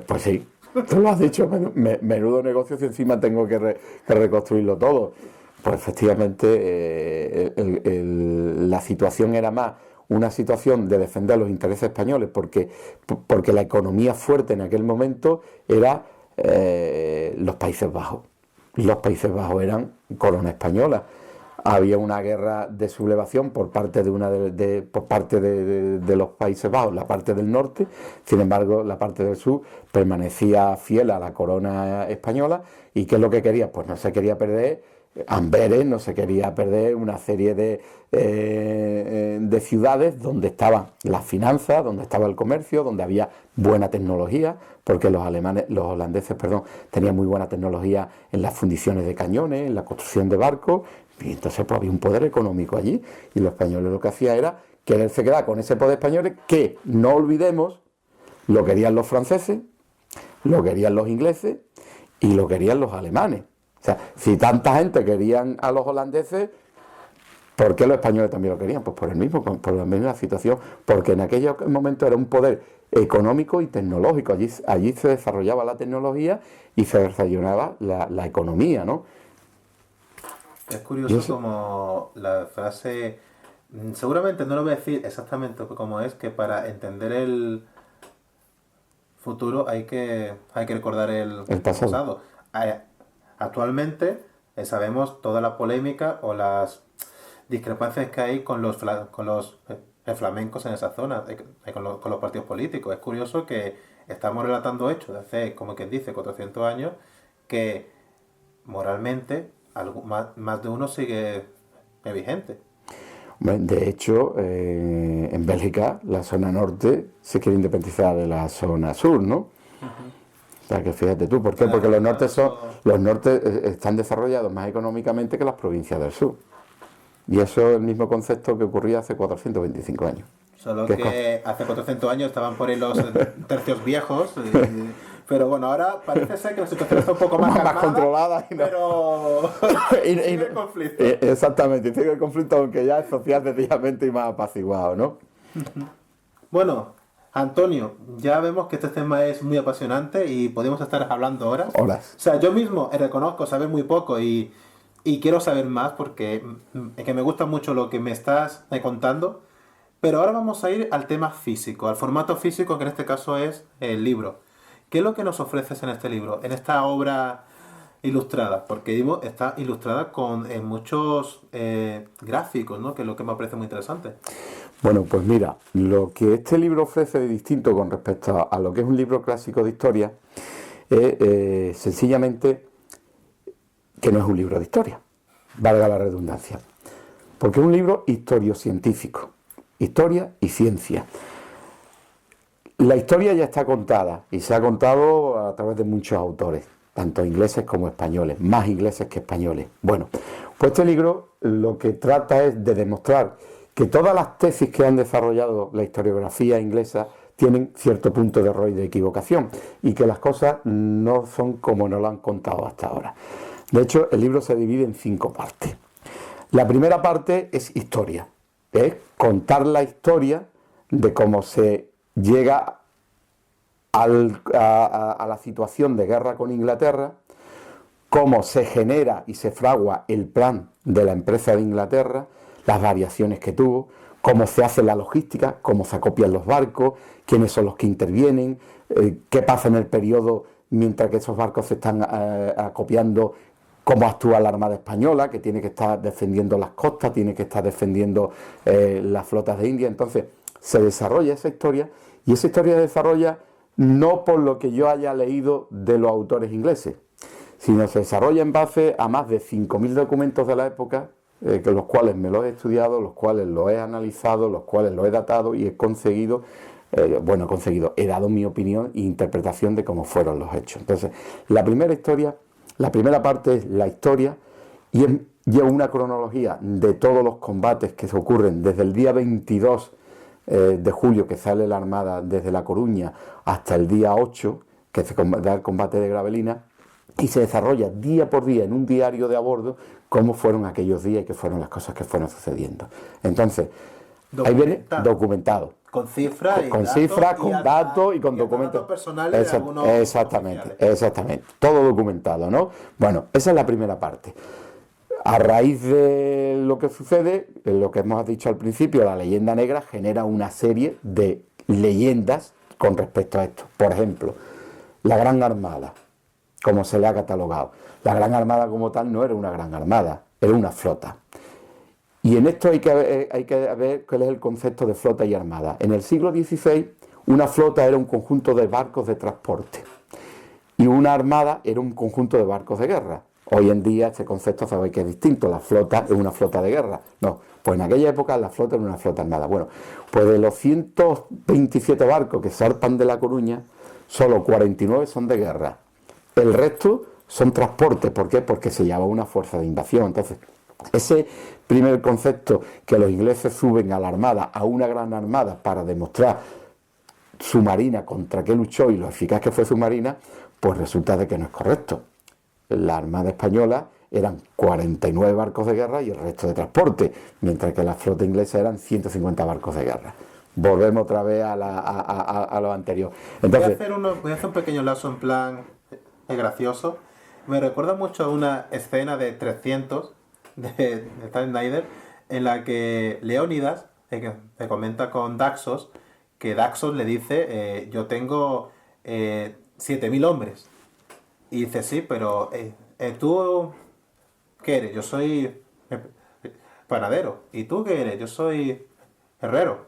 Pues sí, tú lo has dicho, menudo negocio si encima tengo que reconstruirlo todo. Pues efectivamente la situación era más una situación de defender los intereses españoles porque la economía fuerte en aquel momento era los Países Bajos. Los Países Bajos eran corona española. Había una guerra de sublevación por parte de los Países Bajos, la parte del norte. Sin embargo, la parte del sur permanecía fiel a la corona española. ¿Y qué es lo que quería? Pues no se quería perder Amberes, no se quería perder una serie de ciudades donde estaban las finanzas, donde estaba el comercio, donde había buena tecnología, porque los holandeses, tenían muy buena tecnología en las fundiciones de cañones, en la construcción de barcos, y entonces pues había un poder económico allí, y los españoles lo que hacían era quererse quedar con ese poder español que, no olvidemos, lo querían los franceses, lo querían los ingleses y lo querían los alemanes. O sea, si tanta gente querían a los holandeses, ¿por qué los españoles también lo querían? Pues por la misma situación, porque en aquel momento era un poder económico y tecnológico. Allí se desarrollaba la tecnología y se desarrollaba la economía, ¿no? Es curioso como la frase, seguramente no lo voy a decir exactamente como es, que para entender el futuro hay que recordar el pasado. Actualmente sabemos toda la polémica o las discrepancias que hay con los flamencos en esa zona, con los partidos políticos. Es curioso que estamos relatando hechos de hace, como quien dice, 400 años, que moralmente más de uno sigue vigente. De hecho, en Bélgica, la zona norte se quiere independizar de la zona sur, ¿no? O sea, que fíjate tú, ¿por qué? Porque los nortes están desarrollados más económicamente que las provincias del sur. Y eso es el mismo concepto que ocurría hace 425 años. Solo que hace 400 años estaban por ahí los tercios viejos, pero bueno, ahora parece ser que la situación está un poco más controlada, pero sigue el conflicto. Exactamente, sigue el conflicto, aunque ya es social sencillamente y más apaciguado, ¿no? Bueno, Antonio, ya vemos que este tema es muy apasionante y podemos estar hablando horas. O sea, yo mismo reconozco saber muy poco y quiero saber más porque que me gusta mucho lo que me estás contando. Pero ahora vamos a ir al tema físico, al formato físico, que en este caso es el libro. ¿Qué es lo que nos ofreces en este libro, en esta obra ilustrada? Porque está ilustrada con muchos gráficos, ¿no? Que es lo que me parece muy interesante. Bueno, pues mira, lo que este libro ofrece de distinto con respecto a lo que es un libro clásico de historia es sencillamente que no es un libro de historia, valga la redundancia, porque es un libro historiocientífico, historia y ciencia. La historia ya está contada y se ha contado a través de muchos autores, tanto ingleses como españoles, más ingleses que españoles. Bueno, pues este libro lo que trata es de demostrar que todas las tesis que han desarrollado la historiografía inglesa tienen cierto punto de error y de equivocación y que las cosas no son como nos lo han contado hasta ahora. De hecho, el libro se divide en 5 partes. La primera parte es historia, es contar la historia de cómo se llega a la situación de guerra con Inglaterra, cómo se genera y se fragua el plan de la empresa de Inglaterra, las variaciones que tuvo, cómo se hace la logística, cómo se acopian los barcos, quiénes son los que intervienen, qué pasa en el periodo mientras que esos barcos se están acopiando, cómo actúa la Armada Española, que tiene que estar defendiendo las costas, tiene que estar defendiendo las flotas de India. Entonces se desarrolla esa historia y esa historia se desarrolla no por lo que yo haya leído de los autores ingleses, sino se desarrolla en base a más de 5.000 documentos de la época, que los cuales me los he estudiado, los cuales los he analizado, los cuales los he datado y he conseguido, he dado mi opinión e interpretación de cómo fueron los hechos. Entonces, la primera parte es la historia y lleva una cronología de todos los combates que se ocurren desde el día 22 de julio, que sale la Armada desde La Coruña, hasta el día 8, que se da el combate de Gravelina, y se desarrolla día por día en un diario de a bordo cómo fueron aquellos días y qué fueron las cosas que fueron sucediendo. Entonces, ahí viene documentado. Con cifras, con cifras, con datos y con documentos personales de algunos exactamente, exactamente, todo documentado, ¿no? Bueno, esa es la primera parte. A raíz de lo que sucede, lo que hemos dicho al principio, la leyenda negra genera una serie de leyendas con respecto a esto. Por ejemplo, la Gran Armada, como se le ha catalogado. La Gran Armada como tal no era una gran armada, era una flota. Y en esto hay que ver cuál es el concepto de flota y armada. En el siglo XVI, una flota era un conjunto de barcos de transporte y una armada era un conjunto de barcos de guerra. Hoy en día este concepto sabéis que es distinto, la flota es una flota de guerra. No, pues en aquella época la flota era una flota armada. Bueno, pues de los 127 barcos que zarpan de La Coruña, solo 49 son de guerra. El resto son transportes. ¿Por qué? Porque se llama una fuerza de invasión. Entonces, ese primer concepto que los ingleses suben a la armada, a una gran armada, para demostrar su marina contra qué luchó y lo eficaz que fue su marina, pues resulta de que no es correcto. La armada española eran 49 barcos de guerra y el resto de transporte, mientras que la flota inglesa eran 150 barcos de guerra. Volvemos otra vez a lo anterior. Entonces, voy a hacer un pequeño lazo en plan gracioso. Me recuerda mucho a una escena de 300 de Zack Snyder, en la que Leónidas le comenta con Daxos, que Daxos le dice, yo tengo 7.000 hombres. Y dice, sí, pero ¿tú qué eres? Yo soy panadero. ¿Y tú qué eres? Yo soy herrero.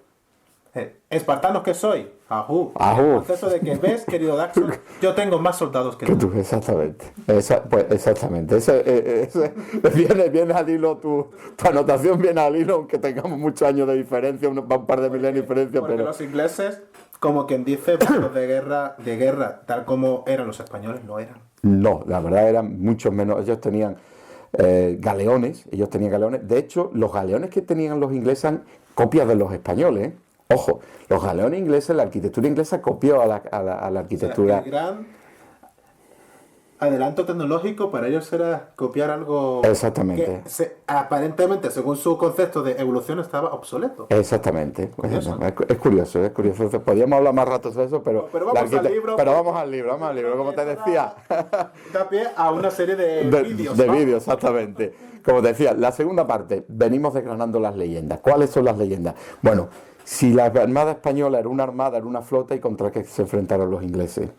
¿Espartanos qué soy? Ajú. El concepto de que ves, querido Daxos, yo tengo más soldados que tú. Exactamente. Pues exactamente. Viene al hilo, tu anotación viene al hilo, aunque tengamos muchos años de diferencia, un par de milenios de diferencia. Porque pero los ingleses, como quien dice, barcos de guerra, tal como eran los españoles, no eran. No, la verdad eran muchos menos. Ellos tenían galeones. De hecho, los galeones que tenían los ingleses eran copias de los españoles. Ojo, los galeones ingleses, la arquitectura inglesa copió a la arquitectura. O sea, el gran adelanto tecnológico para ellos era copiar algo exactamente que aparentemente, según su concepto de evolución, estaba obsoleto. Exactamente. Es curioso. Podríamos hablar más rato de eso, pero vamos al libro, como te decía. Da pie a una serie de vídeos. De vídeos, exactamente. Como te decía, la segunda parte, venimos desgranando las leyendas. ¿Cuáles son las leyendas? Bueno, si la Armada Española era una flota y contra qué se enfrentaron los ingleses.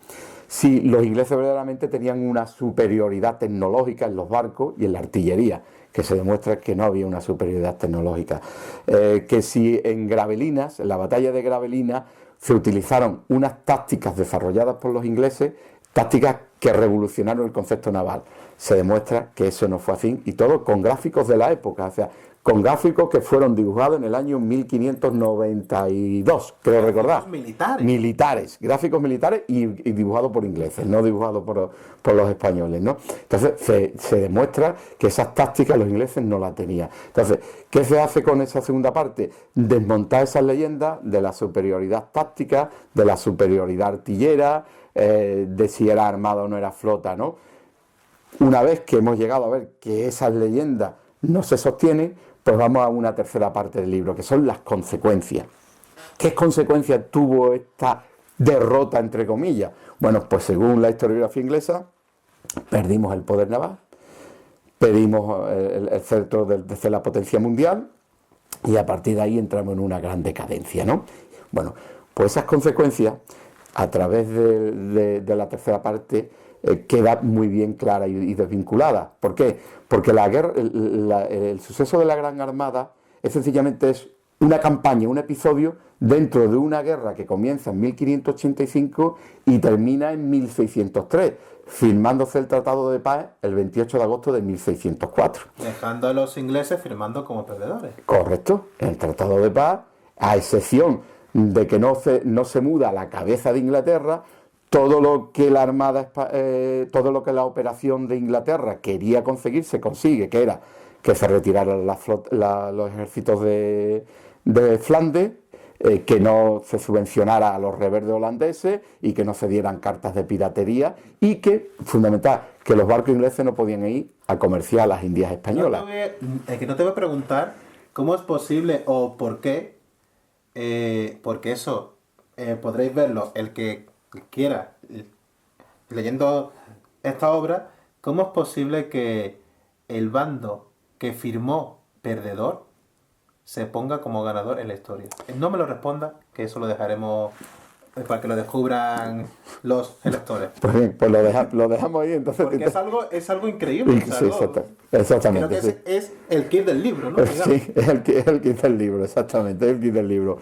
Si los ingleses verdaderamente tenían una superioridad tecnológica en los barcos y en la artillería, que se demuestra que no había una superioridad tecnológica. Que si en Gravelinas, en la batalla de Gravelinas, se utilizaron unas tácticas desarrolladas por los ingleses, tácticas que revolucionaron el concepto naval. Se demuestra que eso no fue así, y todo con gráficos de la época, o sea, con gráficos que fueron dibujados en el año 1592, creo recordar. Militares, gráficos militares y dibujados por ingleses, no dibujados por los españoles, ¿no? Entonces se demuestra que esas tácticas los ingleses no las tenían. Entonces, ¿qué se hace con esa segunda parte? Desmontar esas leyendas de la superioridad táctica, de la superioridad artillera, de si era armada o no era flota, ¿no? Una vez que hemos llegado a ver que esas leyendas no se sostienen, pues vamos a una tercera parte del libro, que son las consecuencias. ¿Qué consecuencias tuvo esta derrota, entre comillas? Bueno, pues según la historiografía inglesa, perdimos el poder naval, perdimos el cetro de la potencia mundial, y a partir de ahí entramos en una gran decadencia, ¿no? Bueno, pues esas consecuencias, a través de la tercera parte, queda muy bien clara y desvinculada. ¿Por qué? Porque la guerra, el suceso de la Gran Armada sencillamente es una campaña, un episodio dentro de una guerra que comienza en 1585 y termina en 1603, firmándose el Tratado de Paz el 28 de agosto de 1604. Dejando a los ingleses firmando como perdedores. Correcto, el Tratado de Paz, a excepción de que no se muda a la cabeza de Inglaterra, todo lo que la la operación de Inglaterra quería conseguir, se consigue, que era que se retiraran los ejércitos de Flandes, que no se subvencionara a los reverdes holandeses y que no se dieran cartas de piratería y que, fundamental, que los barcos ingleses no podían ir a comerciar a las Indias españolas. Es que no te voy a preguntar cómo es posible o por qué, porque eso podréis verlo el que quiera leyendo esta obra, cómo es posible que el bando que firmó perdedor se ponga como ganador en la historia. No me lo responda, que eso lo dejaremos para que lo descubran los lectores. Pues bien, pues lo dejamos ahí entonces. Porque es algo increíble. Sí, exactamente. Creo que es el kit del libro, ¿no? Sí, es el kit del libro, exactamente, es el kit del libro.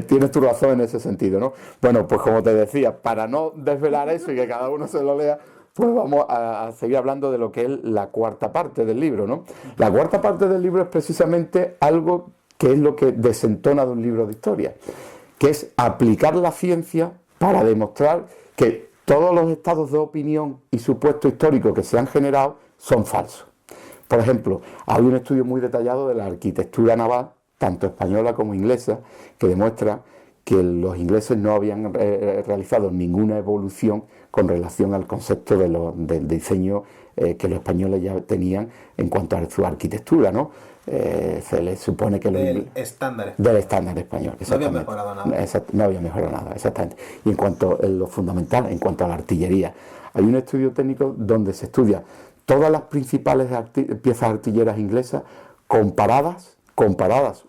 Tienes tu razón en ese sentido, ¿no? Bueno, pues como te decía, para no desvelar eso y que cada uno se lo lea, pues vamos a seguir hablando de lo que es la cuarta parte del libro, ¿no? La cuarta parte del libro es precisamente algo que es lo que desentona de un libro de historia, que es aplicar la ciencia para demostrar que todos los estados de opinión y supuestos históricos que se han generado son falsos. Por ejemplo, hay un estudio muy detallado de la arquitectura naval, tanto española como inglesa, que demuestra que los ingleses no habían realizado ninguna evolución con relación al concepto del diseño que los españoles ya tenían en cuanto a su arquitectura, ¿no? Se les supone que del estándar español. No había mejorado nada. No había mejorado nada, exactamente. Y en cuanto a lo fundamental, en cuanto a la artillería, hay un estudio técnico donde se estudia todas las principales piezas artilleras inglesas comparadas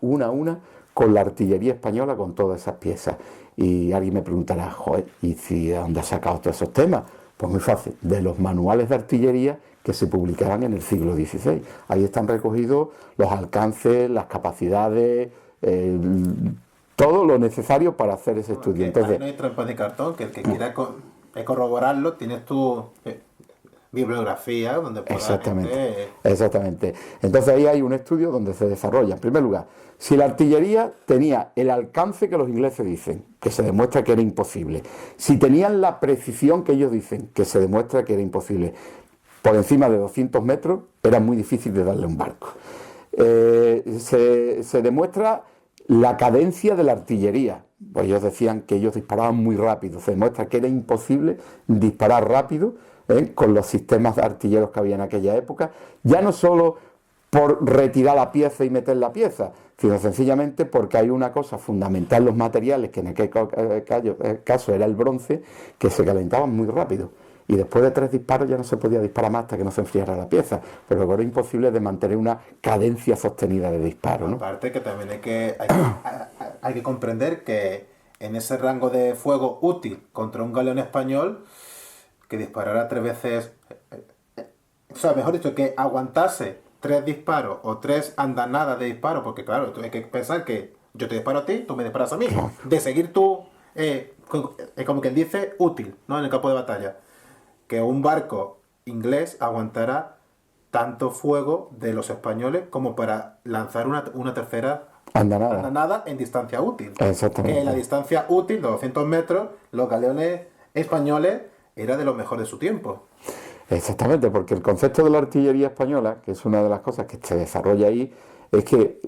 una a una con la artillería española, con todas esas piezas. Y alguien me preguntará, joder, ¿y de dónde has sacado todos esos temas? Pues muy fácil, de los manuales de artillería que se publicaban en el siglo XVI. Ahí están recogidos los alcances, las capacidades, todo lo necesario para hacer ese estudio. Entonces, no hay trampas de cartón, que el que quiera corroborarlo, tienes tu bibliografía donde pueda... Exactamente. Entonces ahí hay un estudio donde se desarrolla, en primer lugar, si la artillería tenía el alcance que los ingleses dicen, que se demuestra que era imposible, si tenían la precisión que ellos dicen, que se demuestra que era imposible, por encima de 200 metros era muy difícil de darle un barco. Se demuestra la cadencia de la artillería, pues ellos decían que ellos disparaban muy rápido, se demuestra que era imposible disparar rápido con los sistemas artilleros que había en aquella época, ya no solo por retirar la pieza y meter la pieza, sino sencillamente porque hay una cosa fundamental, los materiales, que en aquel caso era el bronce, que se calentaban muy rápido. Y después de 3 disparos ya no se podía disparar más hasta que no se enfriara la pieza, pero luego era imposible de mantener una cadencia sostenida de disparo, ¿no? Aparte que también hay que comprender que en ese rango de fuego útil contra un galeón español, que disparara 3 veces, o sea, mejor dicho, que aguantase 3 disparos o 3 andanadas de disparo, porque claro, hay que pensar que yo te disparo a ti, tú me disparas a mí, de seguir tú, como quien dice, útil, ¿no? En el campo de batalla. Que un barco inglés aguantara tanto fuego de los españoles como para lanzar una tercera andanada en distancia útil. Exactamente. Que en la distancia útil de 200 metros, los galeones españoles era de lo mejor de su tiempo. Exactamente, porque el concepto de la artillería española, que es una de las cosas que se desarrolla ahí, es que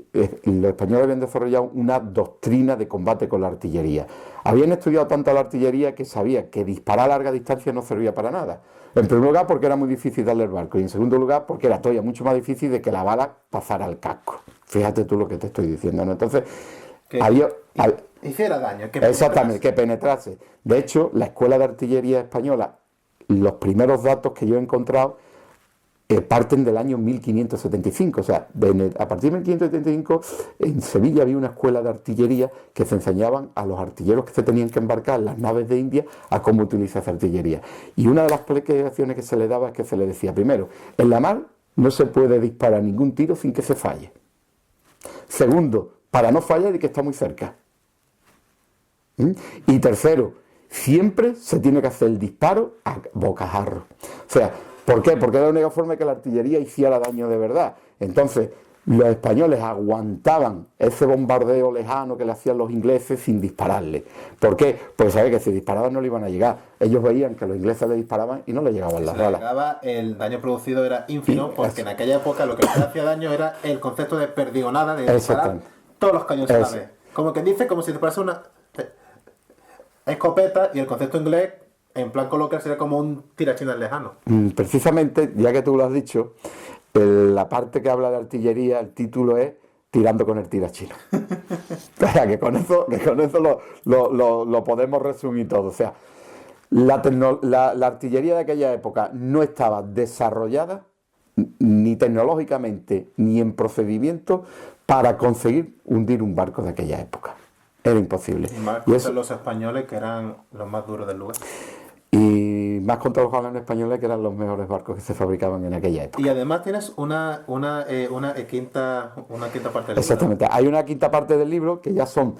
los españoles habían desarrollado una doctrina de combate con la artillería. Habían estudiado tanto la artillería que sabían que disparar a larga distancia no servía para nada. En primer lugar, porque era muy difícil darle el barco, y en segundo lugar, porque era todavía mucho más difícil de que la bala pasara al casco. Fíjate tú lo que te estoy diciendo, ¿no? Entonces, hiciera daño. Exactamente, que penetrase. De hecho, la Escuela de Artillería Española, los primeros datos que yo he encontrado parten del año 1575, o sea, a partir de 1575 en Sevilla había una escuela de artillería que se enseñaban a los artilleros que se tenían que embarcar en las naves de India a cómo utilizar esa artillería. Y una de las explicaciones que se le daba es que se le decía, primero, en la mar no se puede disparar ningún tiro sin que se falle. Segundo, para no fallar hay que estar muy cerca. Y tercero, siempre se tiene que hacer el disparo a bocajarro. O sea, ¿por qué? Porque era la única forma de que la artillería hiciera daño de verdad. Entonces, los españoles aguantaban ese bombardeo lejano que le hacían los ingleses sin dispararle. ¿Por qué? Porque sabían que si disparaban no le iban a llegar. Ellos veían que los ingleses le disparaban y no le llegaban las balas. El daño producido era ínfimo, porque en aquella época lo que le hacía daño era el concepto de perdigonada, de disparar todos los cañones a la Es- vez. Como que dice, como si te parece una escopeta, y el concepto inglés, en plan coloquial, sería como un tirachinas lejano. Precisamente, ya que tú lo has dicho, la parte que habla de artillería, el título es Tirando con el tirachino. O sea, que con eso lo podemos resumir todo. O sea, la artillería de aquella época no estaba desarrollada ni tecnológicamente ni en procedimiento para conseguir hundir un barco de aquella época. Era imposible. Y más Y contra eso, los españoles, que eran los más duros del lugar. y más contra los galeones españoles, que eran los mejores barcos que se fabricaban en aquella época. Y además tienes una quinta parte del libro. Exactamente. Hay una quinta parte del libro que ya son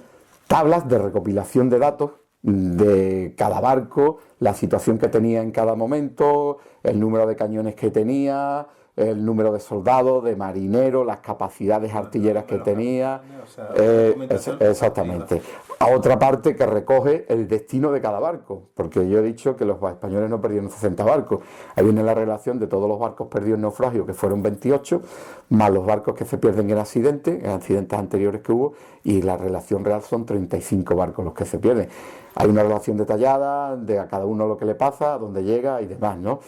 tablas de recopilación de datos de cada barco, la situación que tenía en cada momento, el número de cañones que tenía, el número de soldados, de marineros, las capacidades artilleras que tenía. O sea, una documentación Exactamente. A otra parte que recoge el destino de cada barco, porque yo he dicho que los españoles no perdieron 60 barcos. Ahí viene la relación de todos los barcos perdidos en naufragio, que fueron 28, más los barcos que se pierden en accidentes anteriores que hubo, y la relación real son 35 barcos los que se pierden. Hay una relación detallada de a cada uno lo que le pasa, a dónde llega y demás, ¿no?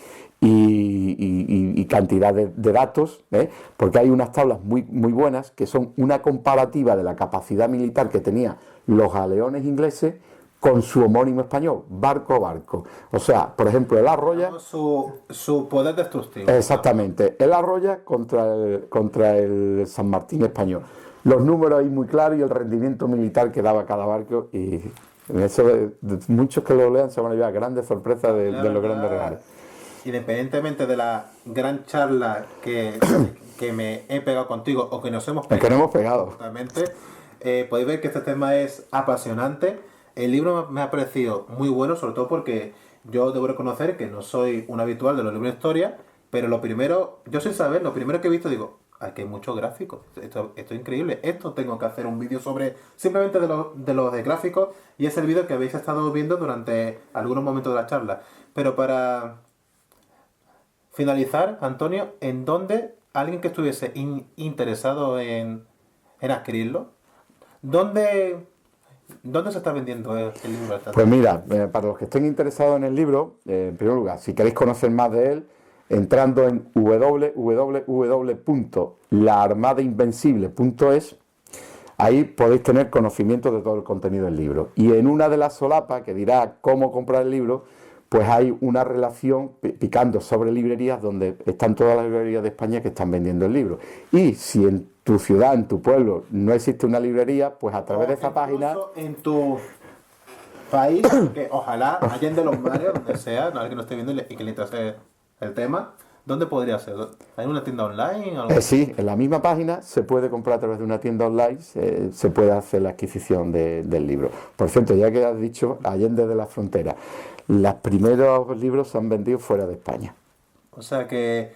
Y cantidad de datos, ¿eh? Porque hay unas tablas muy, muy buenas que son una comparativa de la capacidad militar que tenía los galeones ingleses con su homónimo español, barco a barco. O sea, por ejemplo, el Arroya, su poder destructivo. exactamente, el Arroya contra el San Martín español. Los números ahí muy claros y el rendimiento militar que daba cada barco, y eso muchos que lo lean se van a llevar grandes sorpresas de los grandes regalos. Independientemente de la gran charla que me he pegado contigo, o que nos hemos Es que no hemos pegado. totalmente, podéis ver que este tema es apasionante. El libro me ha parecido muy bueno, sobre todo porque yo debo reconocer que no soy un habitual de los libros de historia, pero lo primero que he visto, digo, aquí hay muchos gráficos, esto es increíble, esto tengo que hacer un vídeo sobre, simplemente de los de gráficos, y es el vídeo que habéis estado viendo durante algunos momentos de la charla. Pero para finalizar, Antonio, ¿en dónde alguien que estuviese interesado en adquirirlo, dónde se está vendiendo el libro? Pues mira, para los que estén interesados en el libro, en primer lugar, si queréis conocer más de él, entrando en www.laarmadainvencible.es, ahí podéis tener conocimiento de todo el contenido del libro. Y en una de las solapas que dirá cómo comprar el libro, pues hay una relación picando sobre librerías donde están todas las librerías de España que están vendiendo el libro. Y si en tu ciudad, en tu pueblo, no existe una librería, pues a través de esa página... En tu país, que ojalá, allende los mares, donde sea, alguien que no esté viendo y que le interese el tema, ¿dónde podría ser? ¿Hay una tienda online? Sí, en la misma página se puede comprar a través de una tienda online, se puede hacer la adquisición del libro. Por cierto, ya que has dicho, allende de la frontera, los primeros libros se han vendido fuera de España. O sea que...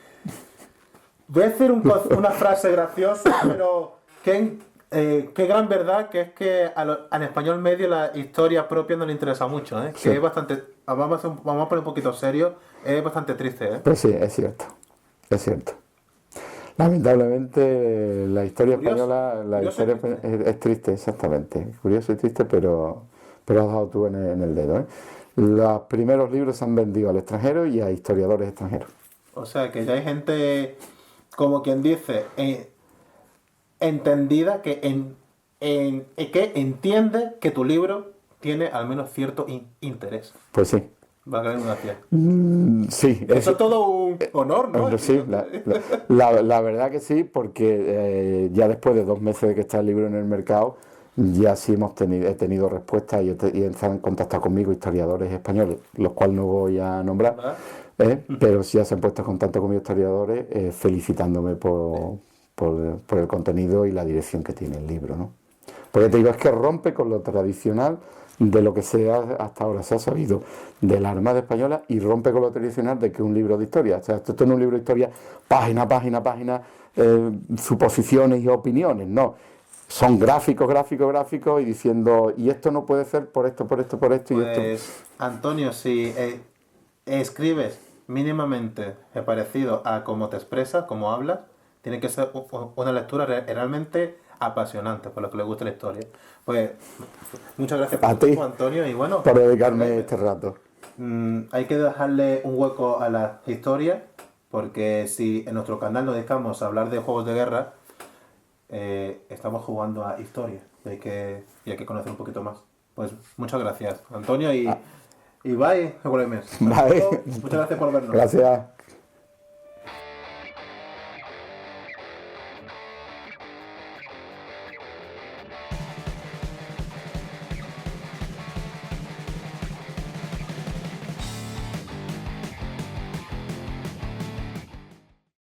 Voy a decir una frase graciosa, pero qué gran verdad, que es que al español medio la historia propia no le interesa mucho, ¿eh? Sí. Que es bastante... Vamos a poner un poquito serio, es bastante triste, ¿eh? Pues sí, es cierto, es cierto. Lamentablemente la historia Curioso, española, curioso y triste. es triste, exactamente. Curioso y triste, pero has dado tú en el dedo, ¿eh? Los primeros libros se han vendido al extranjero y a historiadores extranjeros. O sea que ya hay gente, como quien dice, entendida, que entiende que tu libro tiene al menos cierto interés. Pues sí. Valga la redundancia. Sí. Eso es todo un honor, ¿no? Sí, la verdad que sí, porque ya después de 2 meses de que está el libro en el mercado, ya sí he tenido respuestas y han contactado conmigo historiadores españoles, los cuales no voy a nombrar, pero sí ya se han puesto en contacto conmigo historiadores felicitándome por el contenido y la dirección que tiene el libro, ¿no? Porque te digo, es que rompe con lo tradicional de lo que hasta ahora se ha sabido de la Armada Española, y rompe con lo tradicional de que un libro de historia, o sea, esto no es un libro de historia, página, suposiciones y opiniones, no. Son gráficos y diciendo, y esto no puede ser por esto, y esto. Pues, Antonio, si escribes mínimamente parecido a cómo te expresas, cómo hablas, tiene que ser una lectura realmente apasionantes, por los que les gusta la historia. Pues muchas gracias A por tu ti. tiempo, Antonio, y bueno, Por dedicarme este rato. hay que dejarle un hueco a las historias, porque si en nuestro canal nos dedicamos a hablar de juegos de guerra, estamos jugando a historia y hay que conocer un poquito más. Pues muchas gracias, Antonio, y bye, Wargamers. Bye. Muchas gracias por vernos. Gracias.